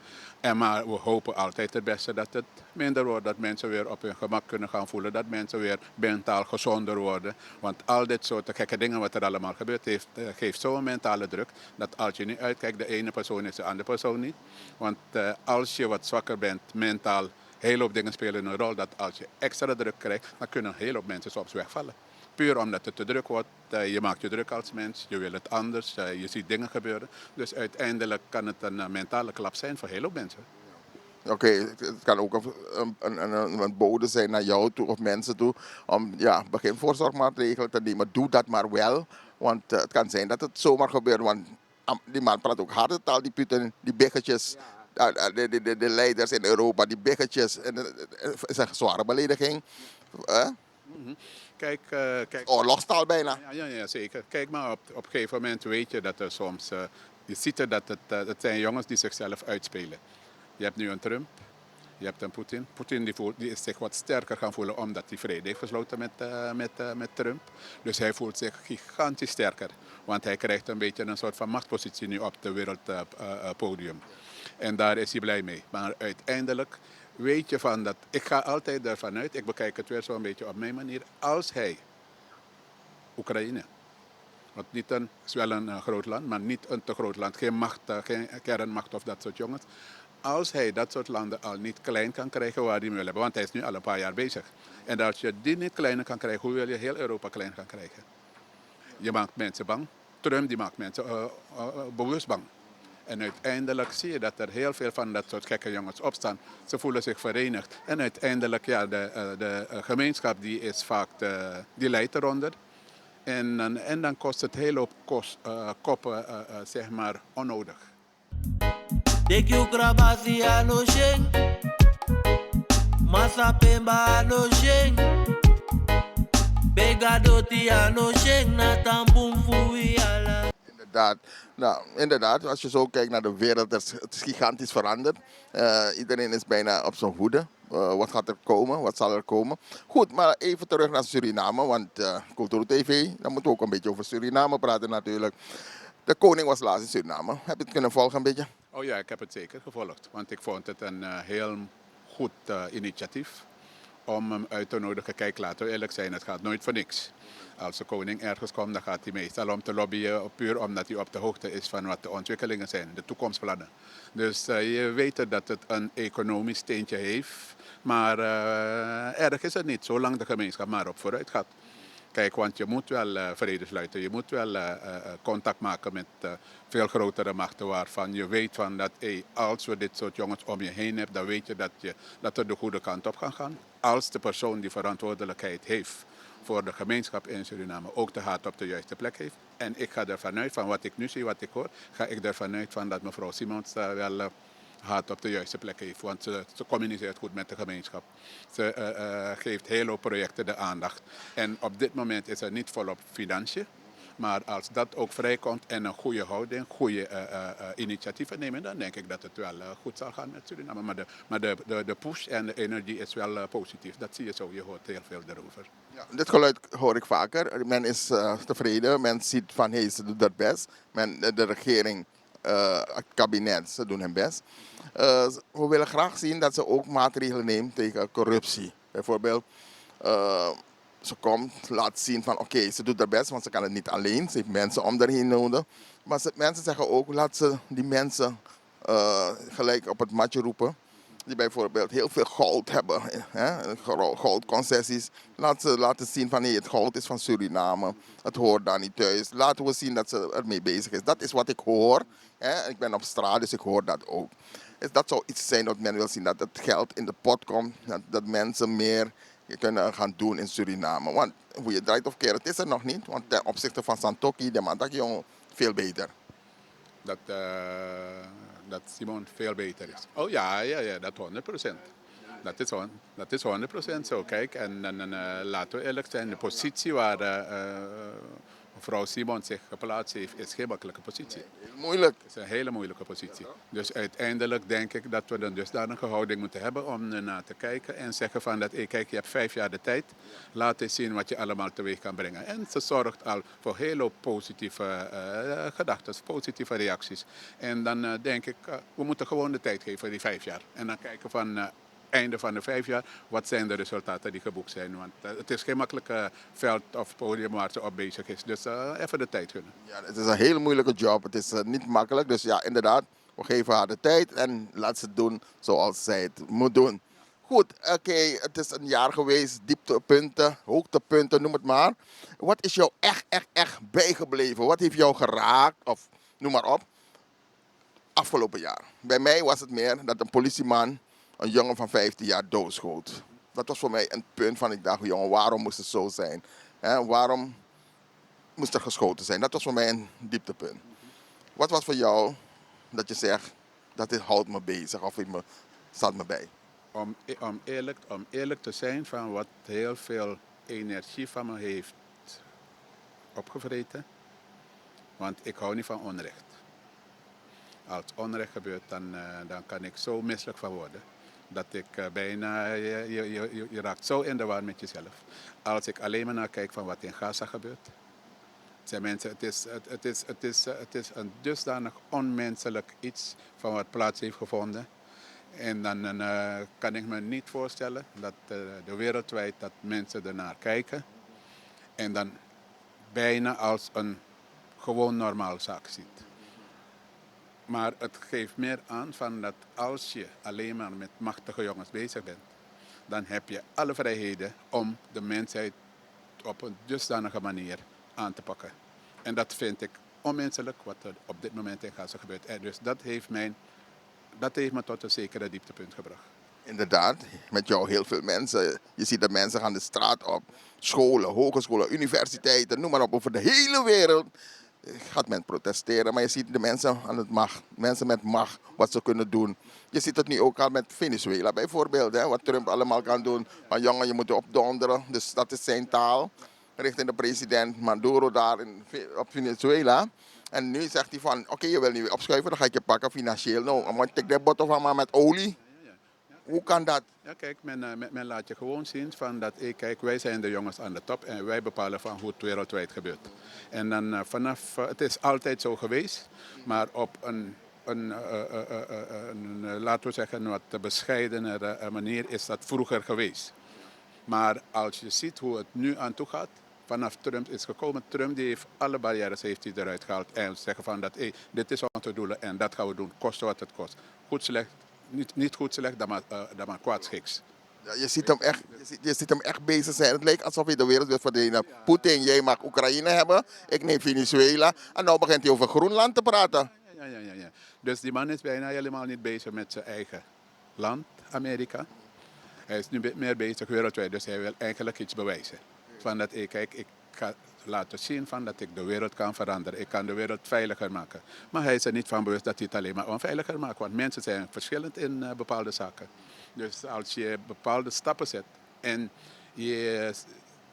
Maar we hopen altijd het beste dat het minder wordt, dat mensen weer op hun gemak kunnen gaan voelen, dat mensen weer mentaal gezonder worden. Want al dit soort gekke dingen wat er allemaal gebeurt, geeft zo'n mentale druk dat als je niet uitkijkt, de ene persoon is de andere persoon niet. Want als je wat zwakker bent mentaal, een hele hoop dingen spelen een rol, dat als je extra druk krijgt, dan kunnen een hele hoop mensen soms wegvallen. Puur omdat het te druk wordt, je maakt je druk als mens, je wil het anders, je ziet dingen gebeuren. Dus uiteindelijk kan het een mentale klap zijn voor heel veel mensen. Oké, het kan ook een bode zijn naar jou toe of mensen toe om begin voorzorgmaatregelen te nemen. Doe dat maar wel, want het kan zijn dat het zomaar gebeurt. Want die man praat ook harde taal, die Putin, die biggetjes, de leiders in Europa, die biggetjes. Het is een zware belediging. Kijk, oorlogstaal bijna. Ja, zeker. Kijk maar, op een gegeven moment weet je dat er soms... je ziet er dat het zijn jongens die zichzelf uitspelen. Je hebt nu een Trump, je hebt een Poetin. Poetin die is zich wat sterker gaan voelen omdat hij vrede heeft gesloten met Trump. Dus hij voelt zich gigantisch sterker. Want hij krijgt een beetje een soort van machtspositie nu op de wereldpodium. En daar is hij blij mee. Maar uiteindelijk... weet je van dat, ik ga altijd ervan uit, ik bekijk het weer zo'n beetje op mijn manier, als hij, Oekraïne, want niet is wel een groot land, maar niet een te groot land, geen macht, geen kernmacht of dat soort jongens, als hij dat soort landen al niet klein kan krijgen waar hij wil hebben, want hij is nu al een paar jaar bezig. En als je die niet kleiner kan krijgen, hoe wil je heel Europa klein gaan krijgen? Je maakt mensen bang, Trump die maakt mensen bewust bang. En uiteindelijk zie je dat er heel veel van dat soort gekke jongens opstaan. Ze voelen zich verenigd. En uiteindelijk, de gemeenschap die is vaak, die leidt eronder. En dan kost het heel hoop koppen, zeg maar, onnodig. Inderdaad, als je zo kijkt naar de wereld, het is gigantisch veranderd. Iedereen is bijna op zijn hoede. Wat gaat er komen? Wat zal er komen? Goed, maar even terug naar Suriname, want Cultuur TV, dan moeten we ook een beetje over Suriname praten natuurlijk. De koning was laatst in Suriname. Heb je het kunnen volgen een beetje? Oh ja, ik heb het zeker gevolgd. Want ik vond het een heel goed initiatief om hem uit te nodigen. Kijk, laten we eerlijk zijn, het gaat nooit voor niks. Als de koning ergens komt, dan gaat hij meestal om te lobbyen, puur omdat hij op de hoogte is van wat de ontwikkelingen zijn, de toekomstplannen. Dus je weet dat het een economisch steentje heeft, maar erg is het niet, zolang de gemeenschap maar op vooruit gaat. Kijk, want je moet wel vrede sluiten, je moet wel contact maken met veel grotere machten waarvan je weet van dat als we dit soort jongens om je heen hebben, dan weet je dat er de goede kant op kan gaan. Als de persoon die verantwoordelijkheid heeft voor de gemeenschap in Suriname ook de haat op de juiste plek heeft. En ik ga ervan uit, van wat ik nu zie, wat ik hoor, ga ik ervan uit van dat mevrouw Simons wel haat op de juiste plek heeft. Want ze communiceert goed met de gemeenschap. Ze geeft heel veel projecten de aandacht. En op dit moment is er niet volop financiën. Maar als dat ook vrijkomt en een goede houding, goede initiatieven nemen, dan denk ik dat het wel goed zal gaan met Suriname. Maar de push en de energie is wel positief. Dat zie je zo, je hoort heel veel erover. Ja, dit geluid hoor ik vaker. Men is tevreden, men ziet van ze doen het best. De regering, het kabinet, ze doen hun best. We willen graag zien dat ze ook maatregelen neemt tegen corruptie. Bijvoorbeeld, ze komt, laat zien van ze doet haar best, want ze kan het niet alleen. Ze heeft mensen om daarheen nodig. Maar mensen zeggen ook, laat ze die mensen gelijk op het matje roepen. Die bijvoorbeeld heel veel goud hebben, goudconcessies. Laten zien van het goud is van Suriname, het hoort daar niet thuis. Laten we zien dat ze ermee bezig is. Dat is wat ik hoor. Ik ben op straat, dus ik hoor dat ook. Dat zou iets zijn dat men wil zien, dat het geld in de pot komt, dat mensen meer kunnen gaan doen in Suriname. Want hoe je draait of keert, het is er nog niet. Want ten opzichte van Santoki, de man, dat jong veel beter. Dat Simon veel beter is. Oh ja, dat 100%. Dat is 100% zo. Kijk, en laten we eerlijk zijn, de positie waar mevrouw Simon zich geplaatst heeft, is geen makkelijke positie. Moeilijk. Het is een hele moeilijke positie. Dus uiteindelijk denk ik dat we een dusdanige houding moeten hebben om ernaar te kijken en zeggen van dat, kijk, je hebt 5 jaar de tijd, laat eens zien wat je allemaal teweeg kan brengen. En ze zorgt al voor heel veel positieve gedachten, positieve reacties. En dan denk ik, we moeten gewoon de tijd geven, die 5 jaar. En dan kijken van einde van de 5 jaar, wat zijn de resultaten die geboekt zijn. Want het is geen makkelijk veld of podium waar ze op bezig is. Dus even de tijd gunnen. Ja, het is een hele moeilijke job. Het is niet makkelijk. Dus ja, inderdaad, we geven haar de tijd en laat ze het doen zoals zij het moet doen. Goed, oké, het is een jaar geweest, dieptepunten, hoogtepunten, noem het maar. Wat is jou echt bijgebleven? Wat heeft jou geraakt? Of noem maar op. Afgelopen jaar. Bij mij was het meer dat een politieman een jongen van 15 jaar doodschoot. Dat was voor mij een punt van, ik dacht, jongen, waarom moest het zo zijn? Waarom moest er geschoten zijn? Dat was voor mij een dieptepunt. Wat was voor jou dat je zegt, dat dit houdt me bezig of het staat me bij? Om eerlijk te zijn van wat heel veel energie van me heeft opgevreten. Want ik hou niet van onrecht. Als onrecht gebeurt, dan kan ik zo misselijk van worden. Dat ik bijna, je raakt zo in de war met jezelf. Als ik alleen maar naar kijk van wat in Gaza gebeurt. Zijn mensen, het is een dusdanig onmenselijk iets van wat plaats heeft gevonden. En dan kan ik me niet voorstellen dat de wereldwijd dat mensen ernaar kijken. En dan bijna als een gewoon normaal zaak ziet. Maar het geeft meer aan van dat als je alleen maar met machtige jongens bezig bent, dan heb je alle vrijheden om de mensheid op een dusdanige manier aan te pakken. En dat vind ik onmenselijk wat er op dit moment in Gaza gebeurt. En dus dat heeft me tot een zekere dieptepunt gebracht. Inderdaad, met jou heel veel mensen. Je ziet dat mensen gaan de straat op. Scholen, hogescholen, universiteiten, noem maar op. Over de hele wereld gaat men protesteren. Maar je ziet de mensen aan het macht. Mensen met macht, wat ze kunnen doen. Je ziet het nu ook al met Venezuela bijvoorbeeld. Wat Trump allemaal kan doen. Maar jongen, je moet opdonderen. Dus dat is zijn taal. Richting de president Maduro daar op Venezuela. En nu zegt hij van, oké, je wil niet weer opschuiven, dan ga ik je pakken financieel. Nou, maar tik de bottel van maar met olie. Hoe kan dat? Ja, kijk, men laat je gewoon zien van dat, kijk, wij zijn de jongens aan de top en wij bepalen van hoe het wereldwijd gebeurt. En dan het is altijd zo geweest, maar op een laten we zeggen, wat bescheidenere manier is dat vroeger geweest. Maar als je ziet hoe het nu aan toe gaat, vanaf Trump is gekomen, Trump die heeft alle barrières eruit gehaald en zeggen van dat, dit is onze doelen en dat gaan we doen, koste wat het kost. Goed slecht. Niet goed slecht, dan maar kwaadschiks. Ja, je ziet hem echt bezig zijn. Het lijkt alsof hij de wereld wil verdelen. Poetin, jij mag Oekraïne hebben, ik neem Venezuela. En nu begint hij over Groenland te praten. Ja. Dus die man is bijna helemaal niet bezig met zijn eigen land, Amerika. Hij is nu meer bezig wereldwijd, dus hij wil eigenlijk iets bewijzen. Van dat, kijk, ik ga laten zien van dat ik de wereld kan veranderen. Ik kan de wereld veiliger maken. Maar hij is er niet van bewust dat hij het alleen maar onveiliger maakt. Want mensen zijn verschillend in bepaalde zaken. Dus als je bepaalde stappen zet en je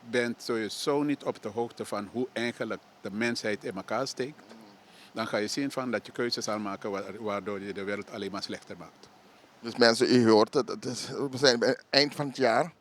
bent sowieso niet op de hoogte van hoe eigenlijk de mensheid in elkaar steekt, dan ga je zien van dat je keuzes zal maken waardoor je de wereld alleen maar slechter maakt. Dus mensen, u hoort het. We zijn bij het eind van het jaar.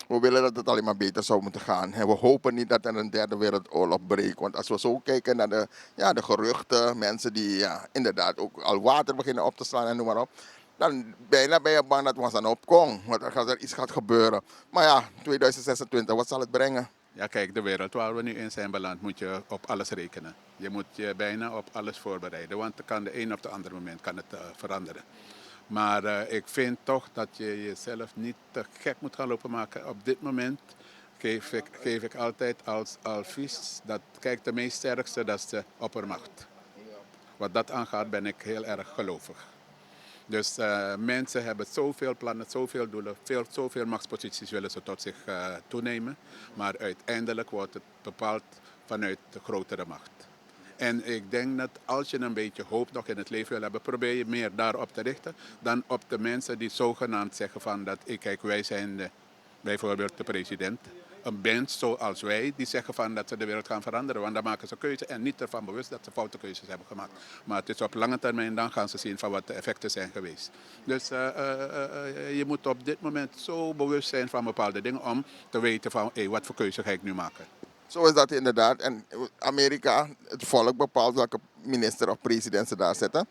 We willen dat het alleen maar beter zou moeten gaan. En we hopen niet dat er een derde wereldoorlog breekt. Want als we zo kijken naar de geruchten, mensen die inderdaad ook al water beginnen op te slaan en noem maar op. Dan ben je bang dat we ons aan opkomen. Want er iets gaat gebeuren. Maar ja, 2026, wat zal het brengen? Ja, kijk, de wereld waar we nu in zijn beland moet je op alles rekenen. Je moet je bijna op alles voorbereiden. Want kan de een of de andere moment kan het veranderen. Maar ik vind toch dat je jezelf niet te gek moet gaan lopen maken. Op dit moment geef ik altijd als advies dat, kijk, de meest sterkste, dat is de oppermacht. Wat dat aangaat ben ik heel erg gelovig. Dus mensen hebben zoveel plannen, zoveel doelen, zoveel machtsposities willen ze tot zich toenemen. Maar uiteindelijk wordt het bepaald vanuit de grotere macht. En ik denk dat als je een beetje hoop nog in het leven wil hebben, probeer je meer daarop te richten dan op de mensen die zogenaamd zeggen van dat kijk, wij zijn bijvoorbeeld de president. Een band zoals wij, die zeggen van dat ze de wereld gaan veranderen. Want dan maken ze keuze en niet ervan bewust dat ze foute keuzes hebben gemaakt. Maar het is op lange termijn, dan gaan ze zien van wat de effecten zijn geweest. Dus je moet op dit moment zo bewust zijn van bepaalde dingen om te weten van wat voor keuze ga ik nu maken. Zo is dat inderdaad. En Amerika, het volk bepaalt welke minister of president ze daar zetten.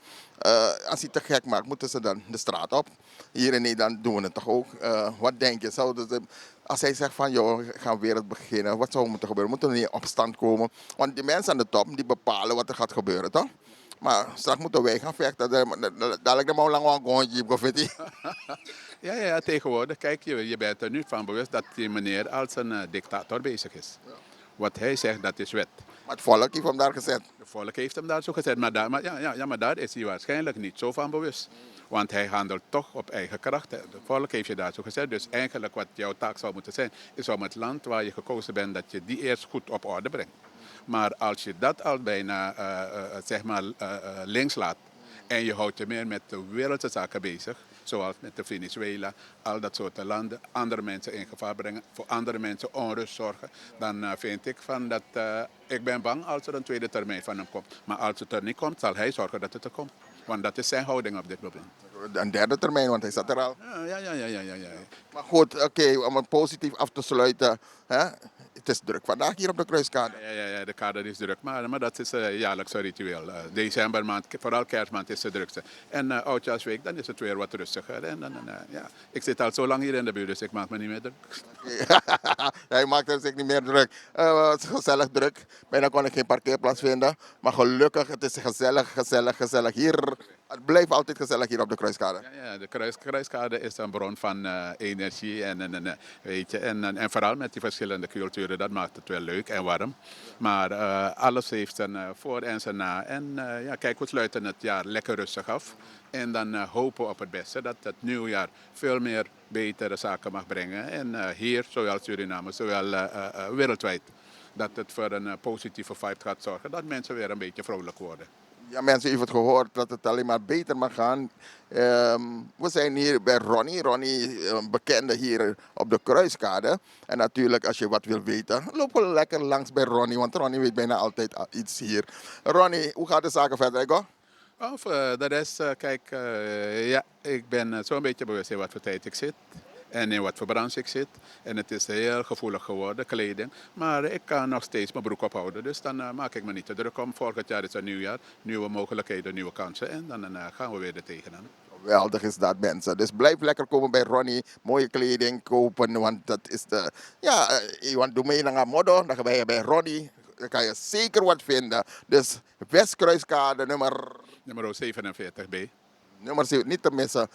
Als hij te gek maakt, moeten ze dan de straat op. Hier in Nederland doen we het toch ook. Wat denk je? Als hij zegt van, joh, we gaan weer het beginnen. Wat zou er moeten gebeuren? Moeten we niet in opstand komen? Want die mensen aan de top, die bepalen wat er gaat gebeuren, toch? Maar straks moeten wij gaan vechten. Dadelijk maar lang gewoon jeep graffiti. Ja, tegenwoordig, kijk, je bent er nu van bewust dat die meneer als een dictator bezig is. Wat hij zegt, dat is wet. Maar het volk heeft hem daar gezet. Het volk heeft hem daar zo gezet, maar daar is hij waarschijnlijk niet zo van bewust. Want hij handelt toch op eigen kracht. Het volk heeft je daar zo gezet. Dus eigenlijk wat jouw taak zou moeten zijn, is om het land waar je gekozen bent, dat je die eerst goed op orde brengt. Maar als je dat al bijna links laat en je houdt je meer met de wereldse zaken bezig, zoals met de Venezuela, al dat soort landen, andere mensen in gevaar brengen, voor andere mensen onrust zorgen, dan vind ik van dat ik ben bang als er een tweede termijn van hem komt. Maar als het er niet komt, zal hij zorgen dat het er komt. Want dat is zijn houding op dit moment. Een derde termijn, want hij zat er al. Ja. Maar goed, oké, om het positief af te sluiten. Hè? Het is druk vandaag hier op de Kruiskade. Ja, de kade is druk, maar dat is een jaarlijkse ritueel. Decembermaand, vooral kerstmaand is de drukste. En oudjaarsweek, dan is het weer wat rustiger. Ik zit al zo lang hier in de buurt, dus ik maak me niet meer druk. Hij maakt er zich niet meer druk. Het is gezellig druk. Bijna kon ik geen parkeerplaats vinden. Maar gelukkig, het is gezellig hier. Het blijft altijd gezellig hier op de Kruiskade. Ja, de Kruiskade is een bron van energie en vooral met die verschillende culturen, dat maakt het wel leuk en warm. Maar alles heeft zijn voor- en zijn na. En kijk, we sluiten het jaar lekker rustig af. En dan hopen we op het beste dat het nieuwjaar veel meer betere zaken mag brengen. En hier, zowel Suriname, zowel wereldwijd, dat het voor een positieve vibe gaat zorgen. Dat mensen weer een beetje vrolijk worden. Ja, mensen heeft het gehoord dat het alleen maar beter mag gaan. We zijn hier bij Ronnie. Ronnie, een bekende hier op de Kruiskade. En natuurlijk, als je wat wil weten, loop gewoon lekker langs bij Ronnie. Want Ronnie weet bijna altijd iets hier. Ronnie, hoe gaat de zaken verder, Ego? De rest, ik ben zo'n beetje bewust in wat voor tijd ik zit. En in wat voor branche ik zit. En het is heel gevoelig geworden, kleding. Maar ik kan nog steeds mijn broek ophouden. Dus dan maak ik me niet te druk om. Volgend jaar is een nieuw jaar. Nieuwe mogelijkheden, nieuwe kansen. En dan gaan we weer er tegenaan. Geweldig is dat, mensen. Dus blijf lekker komen bij Ronnie. Mooie kleding kopen. Want dat is de... Ja, je doet mee naar Modo. Dan ga je bij Ronnie. Dan kan je zeker wat vinden. Dus Westkruiskade nummer 47B. Nummer 7, niet te missen.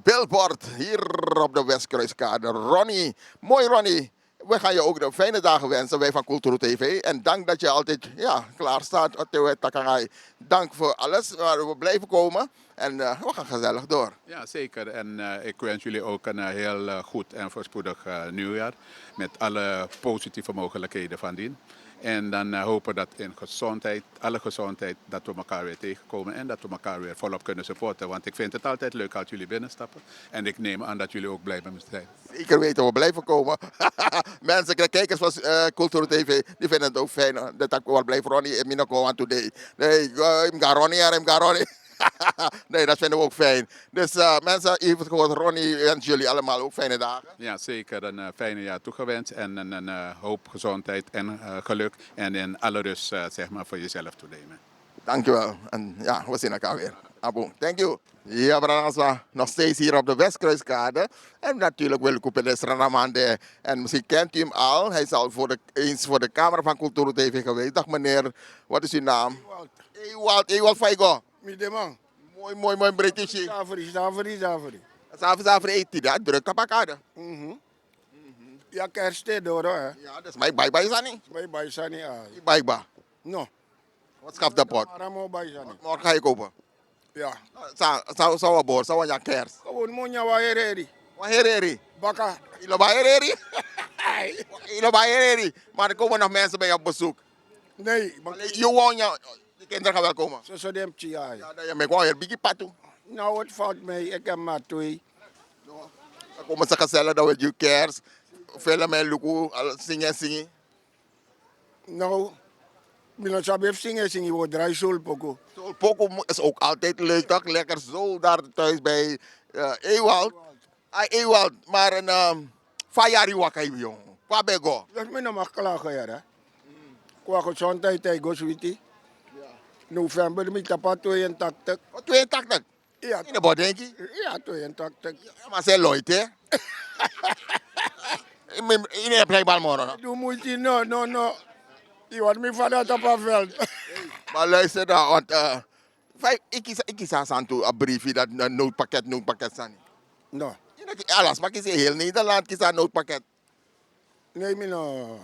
Billboard hier op de Westkruiskade. Ronnie, mooi Ronnie. We gaan je ook de fijne dagen wensen, wij van Kulturu TV. En dank dat je altijd klaar staat. Dank voor alles. We blijven komen en we gaan gezellig door. Ja, zeker. En ik wens jullie ook een heel goed en voorspoedig nieuwjaar. Met alle positieve mogelijkheden van dien. En dan hopen dat in gezondheid, alle gezondheid, dat we elkaar weer tegenkomen en dat we elkaar weer volop kunnen supporten. Want ik vind het altijd leuk als jullie binnenstappen. En ik neem aan dat jullie ook blij met me zijn. Zeker weten, we blijven komen. Mensen, de kijkers van Kulturu TV, die vinden het ook fijn. Dat ik wel blijf Ronnie in Minoko aan today. Nee, ik ga Ronnie. Nee, dat vinden we ook fijn. Dus mensen, u heeft het gehoord, Ronnie wens jullie allemaal ook fijne dagen. Ja, zeker. Een fijne jaar toegewenst en een hoop gezondheid en geluk. En in alle rust voor jezelf toenemen. Dankjewel. En ja, we zien elkaar weer. Abo, thank you. Ja, Branaswa, nog steeds hier op de Westkruiskade. En natuurlijk wil ik op de Sranamande. En misschien kent u hem al. Hij is al eens voor de camera van Kulturu TV geweest. Dag meneer, wat is uw naam? Ewald Faigo. Midemang. Mooi British. Zaveri eet hij dat, druk kapakade. Ja, kerst door hè. Ja, dat is mijn bye-bye Sani. Mijn bye Sani. Bye-bye. No. Wat schaft de pot? Morgen ga je kopen. Ja. Sawa bor, sawa ja kers. Gewoon monja wa hereri. Wa hereri. Baka. Ilo ba hereri? Ilo ba hereri? Maar er komen nog mensen bij je op bezoek. Nee. Je woont je kinderen gaan wel komen. Zo dem tja. Ja, dat je me gewoon hier biggie patu. Nou, het valt mee. Ik heb maar 2. Dan komen ze gezellig dat we je kers. Filmen en luku, zingen. Nou, Mino Sabef zingen, we draaien zo'n poko. Zo'n poko is ook altijd leuk, toch? Lekker zo daar thuis bij Ewald. Ewald, maar een Fayari wakai jong. Qua bego. Dat is me nog maar klagen, ja. Qua gezondheid, hij goes witi. November, met tapa 82. 82? Ja. In de bod, denk je? Ja, 82. Maar zij looit, hè? In een prijbal morgen. Doe moeite, no. Je wordt me vader op een veld. Maar luister dan, want ik kies aan toe een briefje dat een noodpakket zijn. No. Alles, maar ik zie heel Nederland kies een noodpakket. Nee, no.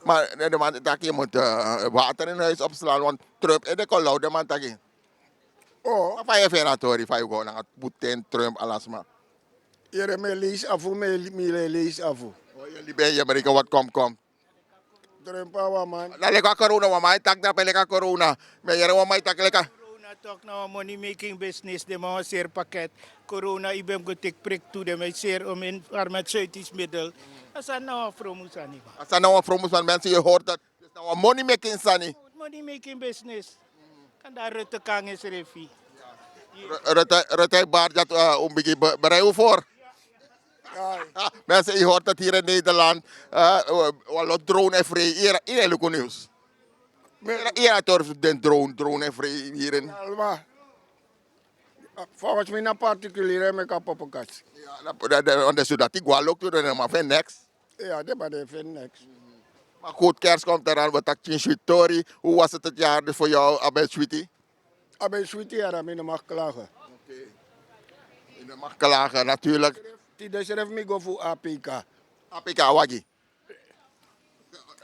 Maar de man dat je moet water in huis opslaan, want Trump en de kolou, de man dat je. Oh. Maar van je venatori, van je gewoon naar Putin, Trump, alles maar. Hier me lees af, me lees af. Jullie ben je Amerika, wat komt. Trump, wa man. Na leka corona, wa mai tak na peleka corona. Maar hier wa mai tak leka. Corona toch nou money making business, de man zeer pakket. Corona, ik ben getik prik toe, de mij zeer om in farmaceutisch middel. Dat is nou een promotie. Als dat nou een promotie van mensen, je hoort dat. Het is nou een money making sani. Money making business. Kan daar Rutte Kang is refi. Rutte baart dat een beetje bereiden voor. Mensen, je hoort het hier in Nederland. Wat drone en vrij. Hier is nieuws. Hier is de drone en vrij hierin. Alma. Volgens mij een particulier met een poppenkast. Ja, dat is dat ik wel ook doe, maar vind niks. Ja, dat vind niks. Maar goed, kerst komt eraan, wat dat je Sweetie. Hoe was het jaar voor jou, Abel Sweetie? Abel Sweetie, ja, dat mag klagen. Oké. Je mag klagen, natuurlijk. Die schrijft me go voor APK. APK, wagi.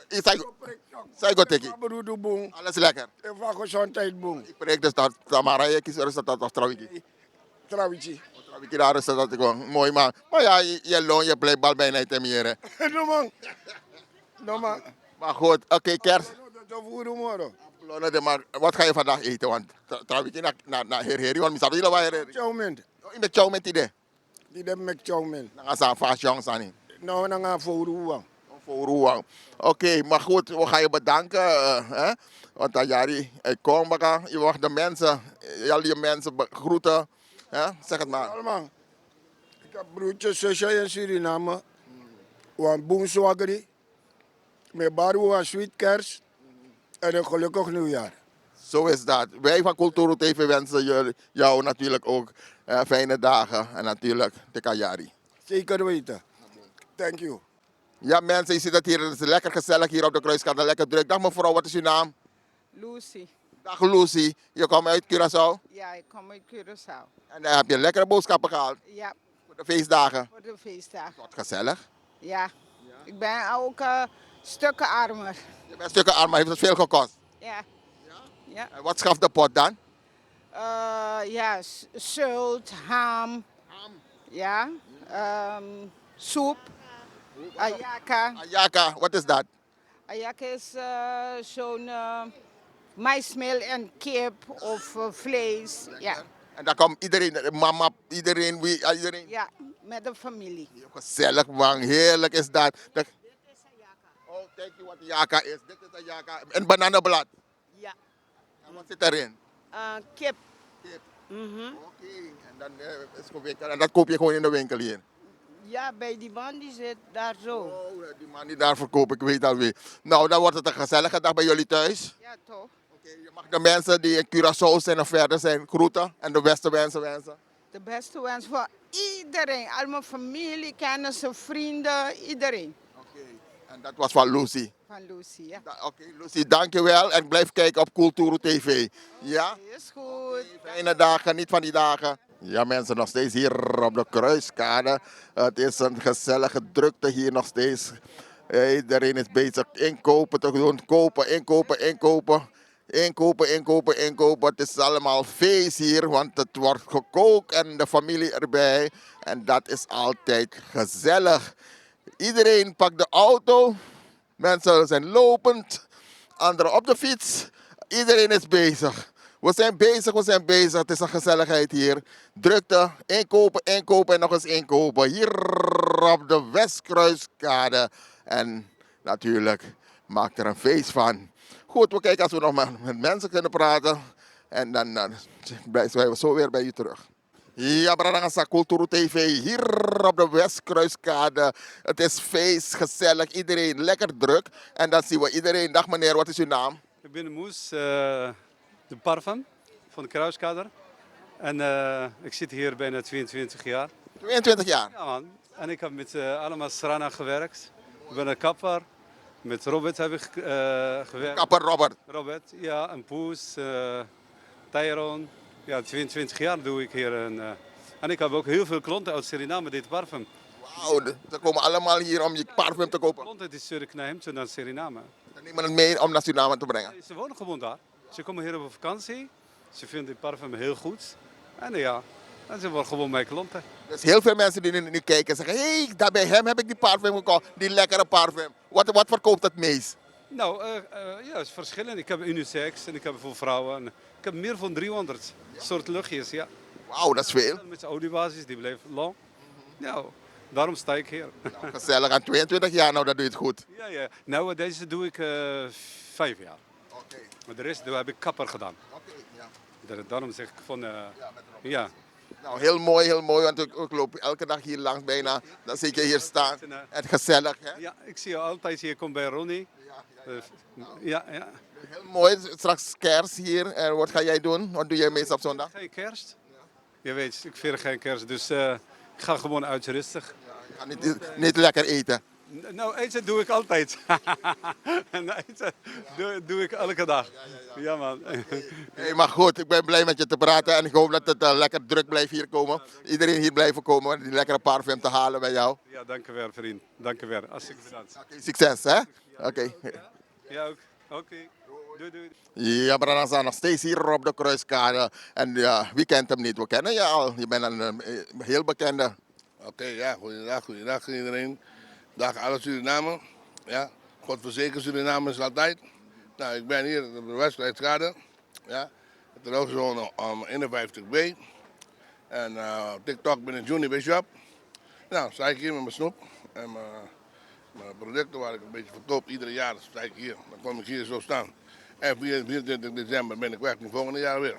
Zij go teki. Alles lekker. En van gezondheid boem. Ik preek dus dat Tamara, je kiest er dat als trouwiki. Trouwtje. Trouwiki, daar is dat gewoon mooi man. Maar ja, je loon, je blijft bal bijna te meer. No man. No man. Maar goed, oké, kerst. Dat voor morgen. Maar wat ga je vandaag eten? Want trouwiki naar Herheri, want misschien wil je wel Herheri. Chow mint. In de chow mint idee. Die hebben met chow mint. Dan gaan ze vast jong zijn. Nou, dan gaan we voor Roewang. Voor Roewang. Oké, maar goed, we gaan je bedanken. Hè? Want Tajari, ik kom maar. Je mag de mensen, al die mensen groeten. Hè? Zeg het maar. Allemaal. Ik heb broertjes, zusjes in Suriname. Want boemzwaggerie. Met baru en sweet kerst. En een gelukkig nieuwjaar. Zo is dat. Wij van Culturo TV wensen jou natuurlijk ook fijne dagen. En natuurlijk de Kajari. Zeker weten. Thank you. Ja mensen, je ziet het hier. Het is lekker gezellig hier op de Kruiskade. Lekker druk. Dag mevrouw, wat is uw naam? Lucy. Dag Lucy. Je komt uit Curaçao? Ja, ik kom uit Curaçao. En dan heb je lekkere boodschappen gehaald? Ja. Voor de feestdagen? Voor de feestdagen. Wat gezellig. Ja. Ik ben ook stukken armer. Je bent stukken arm, maar heeft het veel gekost? Ja. Ja. En wat schaft de pot dan? Ja, zult, ham. Ja. Soep. Ayaka. Ayaka, wat is dat? Ayaka is zo'n maismeel en kip of vlees. Ja. En dan komt iedereen, mama, iedereen, iedereen? Ja, met de familie. Gezellig man, heerlijk is dat. Dit is ayaka. Oh, kijk je wat ayaka is. Dit is ayaka. En bananenblad? Ja. En wat zit erin? Kip. Kip. Mhm. Oké, en dan is het en dat koop je gewoon in de winkel hier? Ja, bij die man die zit daar zo. Oh, die man die daar verkoopt, ik weet alweer. Nou, dan wordt het een gezellige dag bij jullie thuis. Ja, toch? Je mag de mensen die in Curaçao zijn of verder zijn groeten en de beste wensen. De beste wens voor iedereen. Al mijn familie, kennissen, vrienden, iedereen. Oké, en dat was van Lucy. Van Lucy, ja. Oké, Lucy, dankjewel en blijf kijken op Culturo TV. Ja? Is goed. Fijne dagen, niet van die dagen. Ja mensen, nog steeds hier op de Kruiskade. Het is een gezellige drukte hier nog steeds. Iedereen is bezig inkopen te doen. Inkopen. Inkopen, inkopen, inkopen. Het is allemaal feest hier, want het wordt gekookt en de familie erbij. En dat is altijd gezellig. Iedereen pakt de auto. Mensen zijn lopend, anderen op de fiets. Iedereen is bezig. We zijn bezig, we zijn bezig. Het is een gezelligheid hier. Drukte, inkopen, inkopen en nog eens inkopen. Hier op de Westkruiskade. En natuurlijk maakt er een feest van. Goed, we kijken als we nog met mensen kunnen praten. En dan zijn we zo weer bij u terug. Ja, Brarangasa Culturo TV, hier op de Westkruiskade. Het is feest, gezellig, iedereen lekker druk. En dan zien we iedereen. Dag meneer, wat is uw naam? Ik ben Moes, de parfum van de Kruiskader. En ik zit hier bijna 22 jaar. 22 jaar? Ja man. En ik heb met allemaal Srana gewerkt. Ik ben een kapper. Met Robert heb ik gewerkt. Kapper Robert? Robert, ja. En Poes, Tyrone. Ja, 22 jaar doe ik hier. En ik heb ook heel veel klanten uit Suriname met dit parfum. Wauw, ze komen allemaal hier om je parfum te kopen. Klanten uit Suriname naar Suriname. Ze nemen het mee om naar Suriname te brengen? Ze wonen gewoon daar. Ze komen hier op vakantie. Ze vinden dit parfum heel goed. En ja, en ze worden gewoon mijn klanten. Dus heel veel mensen die nu kijken en zeggen, hé, daar bij hem heb ik die parfum gekocht. Die lekkere parfum. Wat verkoopt het meest? Nou, ja, het is verschillend. Ik heb unisex en ik heb voor vrouwen. En ik heb meer dan 300 soorten luchtjes, ja. Wauw, dat is veel. Met zijn oliebasis, die blijft lang. Ja, daarom sta ik hier. Nou, gezellig, aan 22 jaar, nou dat doe je het goed. Ja, ja. Nou, deze doe ik 5 jaar. Oké. Maar de rest heb ik kapper gedaan. Oké, ja. Daarom zeg ik van, ja. Nou, heel mooi, want ik loop elke dag hier langs bijna. Dan zie ik je hier staan. Het gezellig, hè? Ja, ik zie je altijd hier, kom bij Ronnie. Ja, ja. Heel mooi, straks kerst hier. En wat ga jij doen? Wat doe jij meestal op zondag? Geen kerst? Je weet, ik vier geen kerst, dus ik ga gewoon uit rustig. Je gaat niet lekker eten? Nou, eten doe ik altijd. En eten doe ik elke dag. Ja man. Hey, maar goed, ik ben blij met je te praten en ik hoop dat het lekker druk blijft hier komen. Iedereen hier blijven komen, die lekkere parfum te halen bij jou. Ja, dank u wel vriend. Dank u wel. Hartstikke bedankt. Succes, hè? Oké. Ja ook. Oké. Doei doei. Ja, Branasa, nog steeds hier op de Kruiskade. En ja, wie kent hem niet? We kennen je al. Je bent een heel bekende. Oké, ja, goeiedag iedereen. Dag alle Suriname. Ja, God verzekert Suriname is altijd. Nou, ik ben hier op de Westkruiskade. Ja, terugzone 51B. En op TikTok ben ik Juni Bishop. Nou, sta ik hier met mijn snoep en mijn producten waar ik een beetje verkoop. Iedere jaar sta ik hier. Dan kom ik hier zo staan. En 24 december ben ik weg, nu volgende jaar weer.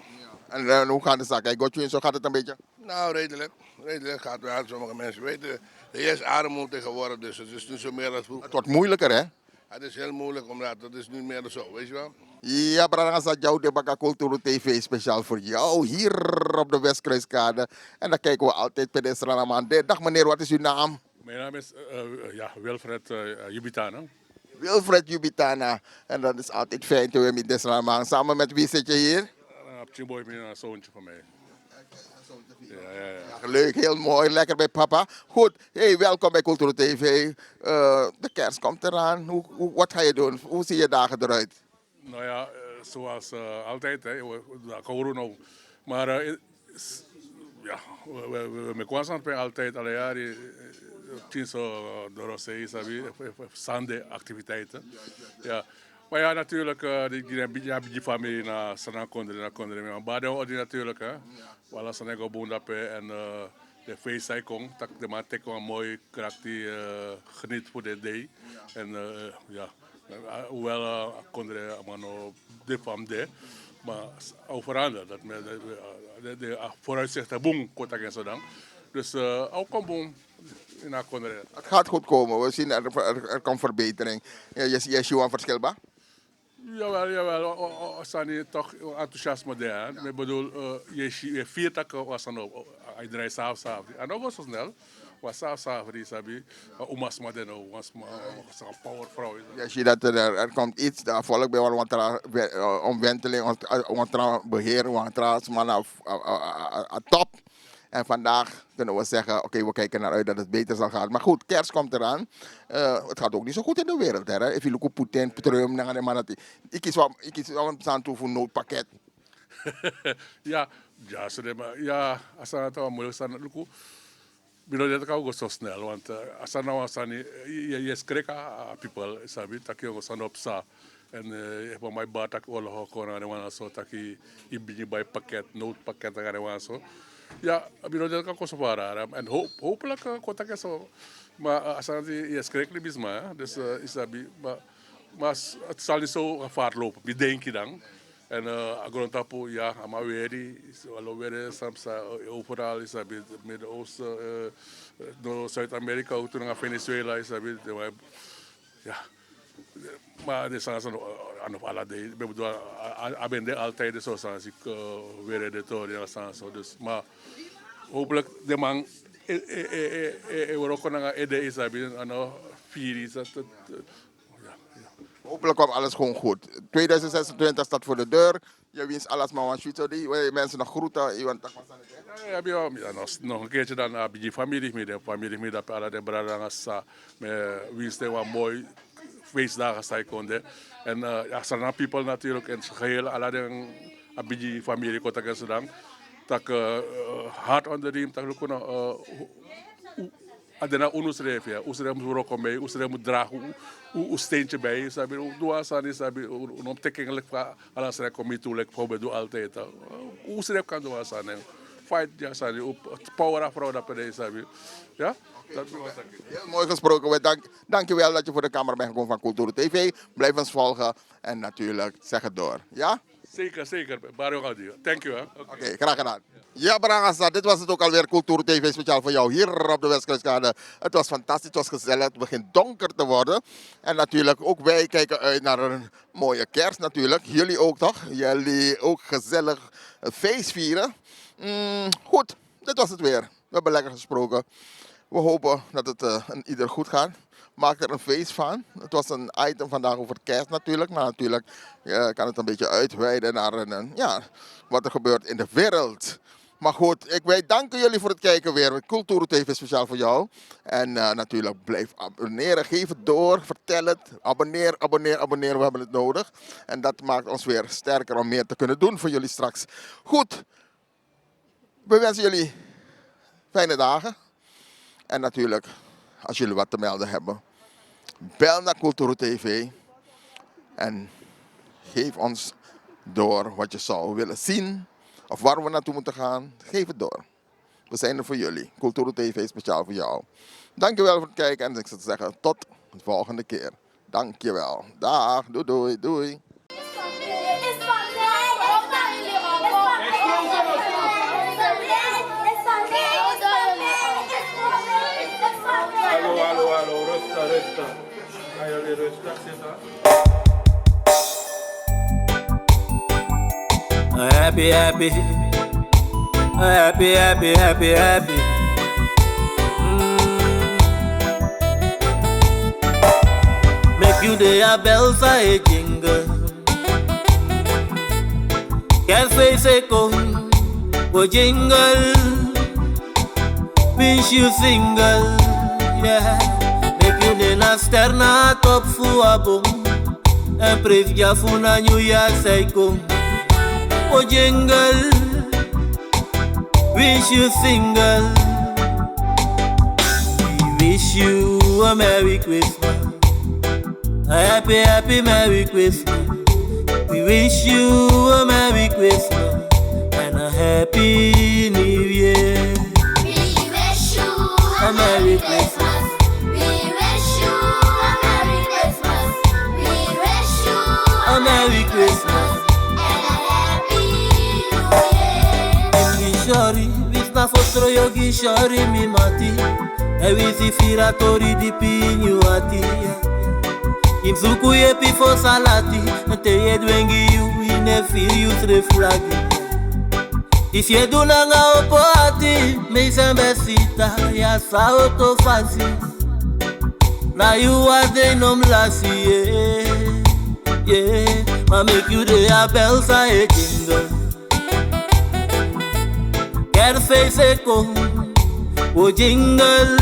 En hoe gaat de zaak? Kijk, Gotje, zo gaat het een beetje? Nou, redelijk. Redelijk gaat wel. Sommige mensen weten, er is armoede tegenwoordig, dus het is niet zo meer als vroeger. Het wordt moeilijker, hè? Het is heel moeilijk, omdat het is niet meer zo, weet je wel. Ja, Branasa, jouw Debaka Culturo TV speciaal voor jou hier op de Westkruiskade. En dan kijken we altijd pedestriaan aan. Dag meneer, wat is uw naam? Mijn naam is Wilfred Jubitana. Wilfred Jubitana. En dat is altijd fijn te hebben met pedestriaan. Samen met wie zit je hier? Chimboy, een zoontje van mij. Ja. Leuk, heel mooi, lekker bij papa. Goed, hey, welkom bij Culturo TV. De kerst komt eraan. Wat ga je doen? Hoe zien je dagen eruit? Nou ja, zoals altijd, hè. Corona. Maar ja, we kwamen altijd alle jaren. Tinso de Rosé, Sunday activiteiten. Ja. Maar ja, natuurlijk, die familie naar Sanang Kondre. Maar dan natuurlijk, hè. Wala Sanang Bondape en de feest komt, dat de man tek een mooi karakter geniet voor de day. En ja, hoewel Kondre amano de fam de, maar overal dat de vooruitzichten boom kort en zo dan. Dus ook een boom. Het gaat goed komen, we zien er komt verbetering. Je ziet een verschil, ba? Jawel, Sani toch enthousiasme daar. Ik bedoel, je viert dat was dan op, hij draait s'avonds. En dat was zo snel. Was s'avonds, die sabi, omas madeno, was een powervrouw. Je ziet dat er komt iets, de volk bij omwenteling, beheer, top. En vandaag kunnen we zeggen, oké, we kijken naar uit dat het beter zal gaan. Maar goed, kerst komt eraan. Het gaat ook niet zo goed in de wereld. Hè? If je look op Poetin, Trump, dan gaan maar ik kies wel aan toe voor een noodpakket. Ja, als dat nou moeilijk is, dan Bino dat kan ook zo snel, want als er nou je schrik aan people, sabi, dat je ook zo op sa. En ik heb mijn batak oorlog gewoon aan de zo, dat je bij pakket, noodpakket aan de zo. Ja, bino dat kan ook zo waren. En hopelijk komt dat zo. Maar als je schrik niet is maar, dus is dat maar het zal niet zo gevaar lopen. Wie denk je dan? En grondtapo, ja, maar weer alweer soms overal is dat Midden-Oosten, Zuid-Amerika, ook toen naar Venezuela is dat ja. Maar dit zijn zo aan alle dagen. Ik bedoel, ik ben altijd zo zoals ik weer editorial zo. Dus, maar hopelijk de man ook naar ED is dat aan 4 is dat. Hopelijk komt alles gewoon goed. 2026 staat voor de deur. Je wint alles maar die mensen nog groeten. Ja, nog een keertje dan heb je familie dat alle de braders met winst wat mooi feestdagen zijn konden. En ja, zijn people natuurlijk en geheel alle de heb je familie konden ze dan. Dat hard onder de riem dat kunnen adena unusref ja, usref moet roken mee, usref moet dragen, steentje bij, sabi, doa sani sabi, tekengelijk van alles rekom mee toe, like voor doe altijd, usref kan doa sani, fight ja sani, op power af vrouw dat per deze sabi, ja. Heel mooi gesproken. Dank je wel dat je voor de camera bent gekomen van Cultuur TV. Blijf ons volgen en natuurlijk zeg het door. Ja? Zeker. Bario Gadio. Thank you. Oké, graag gedaan. Ja, Brangasa, dit was het ook alweer Cultuur TV speciaal voor jou hier op de Westkruiskade. Het was fantastisch, het was gezellig, het begint donker te worden. En natuurlijk ook wij kijken uit naar een mooie kerst natuurlijk. Jullie ook toch? Jullie ook gezellig feest vieren. Goed, dit was het weer. We hebben lekker gesproken. We hopen dat het ieder goed gaat. Maak er een feest van. Het was een item vandaag over kerst natuurlijk. Maar natuurlijk kan het een beetje uitweiden naar wat er gebeurt in de wereld. Maar goed, wij danken jullie voor het kijken weer. Cultuur TV speciaal voor jou. En natuurlijk blijf abonneren. Geef het door. Vertel het. Abonneer. We hebben het nodig. En dat maakt ons weer sterker om meer te kunnen doen voor jullie straks. Goed. We wensen jullie fijne dagen. En natuurlijk, als jullie wat te melden hebben, bel naar Cultuur TV en geef ons door wat je zou willen zien of waar we naartoe moeten gaan. Geef het door. We zijn er voor jullie. Cultuur TV speciaal voor jou. Dankjewel voor het kijken en ik zou zeggen tot de volgende keer. Dankjewel. Dag. Doei. Hallo, rustig. Ga jullie rustig zitten? Happy. Make you the bells a jingle. Can't say come, go jingle. Wish you single. Yeah, make you de na sterna top fu abom. En preef ja fu na new year say kom. O jingle, wish you single. We wish you a Merry Christmas, a happy Merry Christmas. We wish you a Merry Christmas and a Happy New Year. We wish you a Merry Christmas. A Merry Christmas and a Happy New Year. Gishori, visna fostro yo gishori mi mati. E visi firatori di pinyuati. Imsuku ye pifo salati. Te ye dwengi yu ine firius reflagi. If ye do nanga opoati, me sembesita ya sa auto fancy. Na you are the nom lasi, yeah, ma make you the bells a jingle. Kerstfeest eko, o jingle,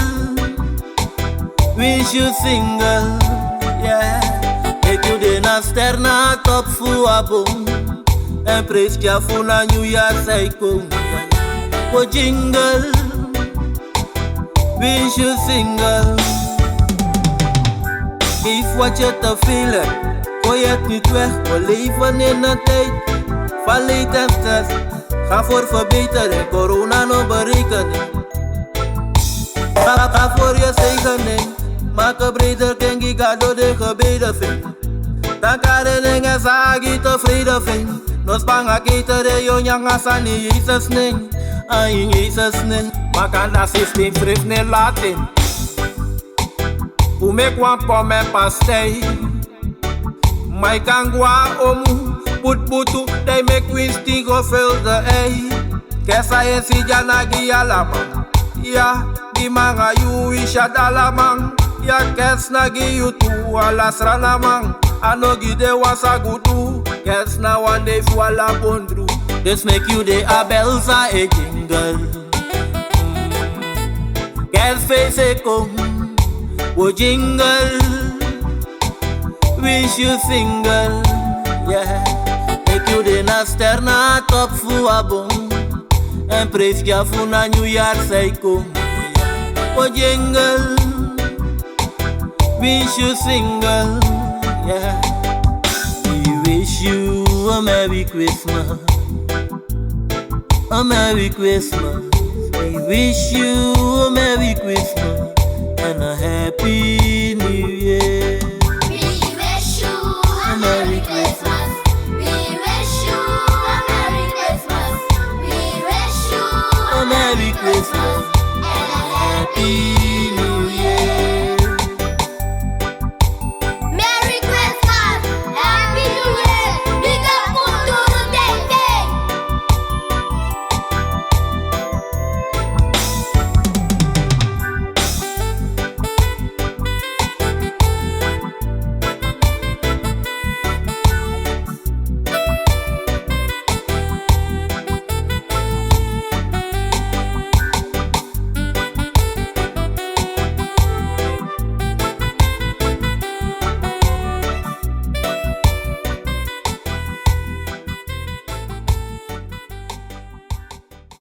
wish you single, yeah. Make you de na ster na top fu abom, en pres kia fu na New Year psycho. O jingle, wish you single. Geef wat je te veel hebt, gooi het niet weg. We leven in een tijd van leed en stress. Ga voor verbetering, corona no berekening. Ga voor je zegening, maak een breder kring, ik ga door de gebeden vind. Dan kan de dingen zeggen, tevreden vind. Nos bang akita de yon asani Jesus ning, in Jesus ning. Maar kan dat systeem schrift niet laten. Hoe mek wan pom en pastei. Maar kan gwa omu, put putu, they make Winston go fill the ei. Kesa en si jana gi alamang. Ya, di manga yu isha dalamang. Ya kes na gi yu tu alas ranamang. Ano gi de wasa gudu. Kes na one day fu ala bondru. This make you de abelsa e jingle. Kes face e kom. O jingle, wish you single, yeah. Make you de na ster na top fu abom, en pres kia fu na New Year psycho. O jingle, wish you single, yeah. We wish you a Merry Christmas, a Merry Christmas. We wish you a Merry Christmas and a happy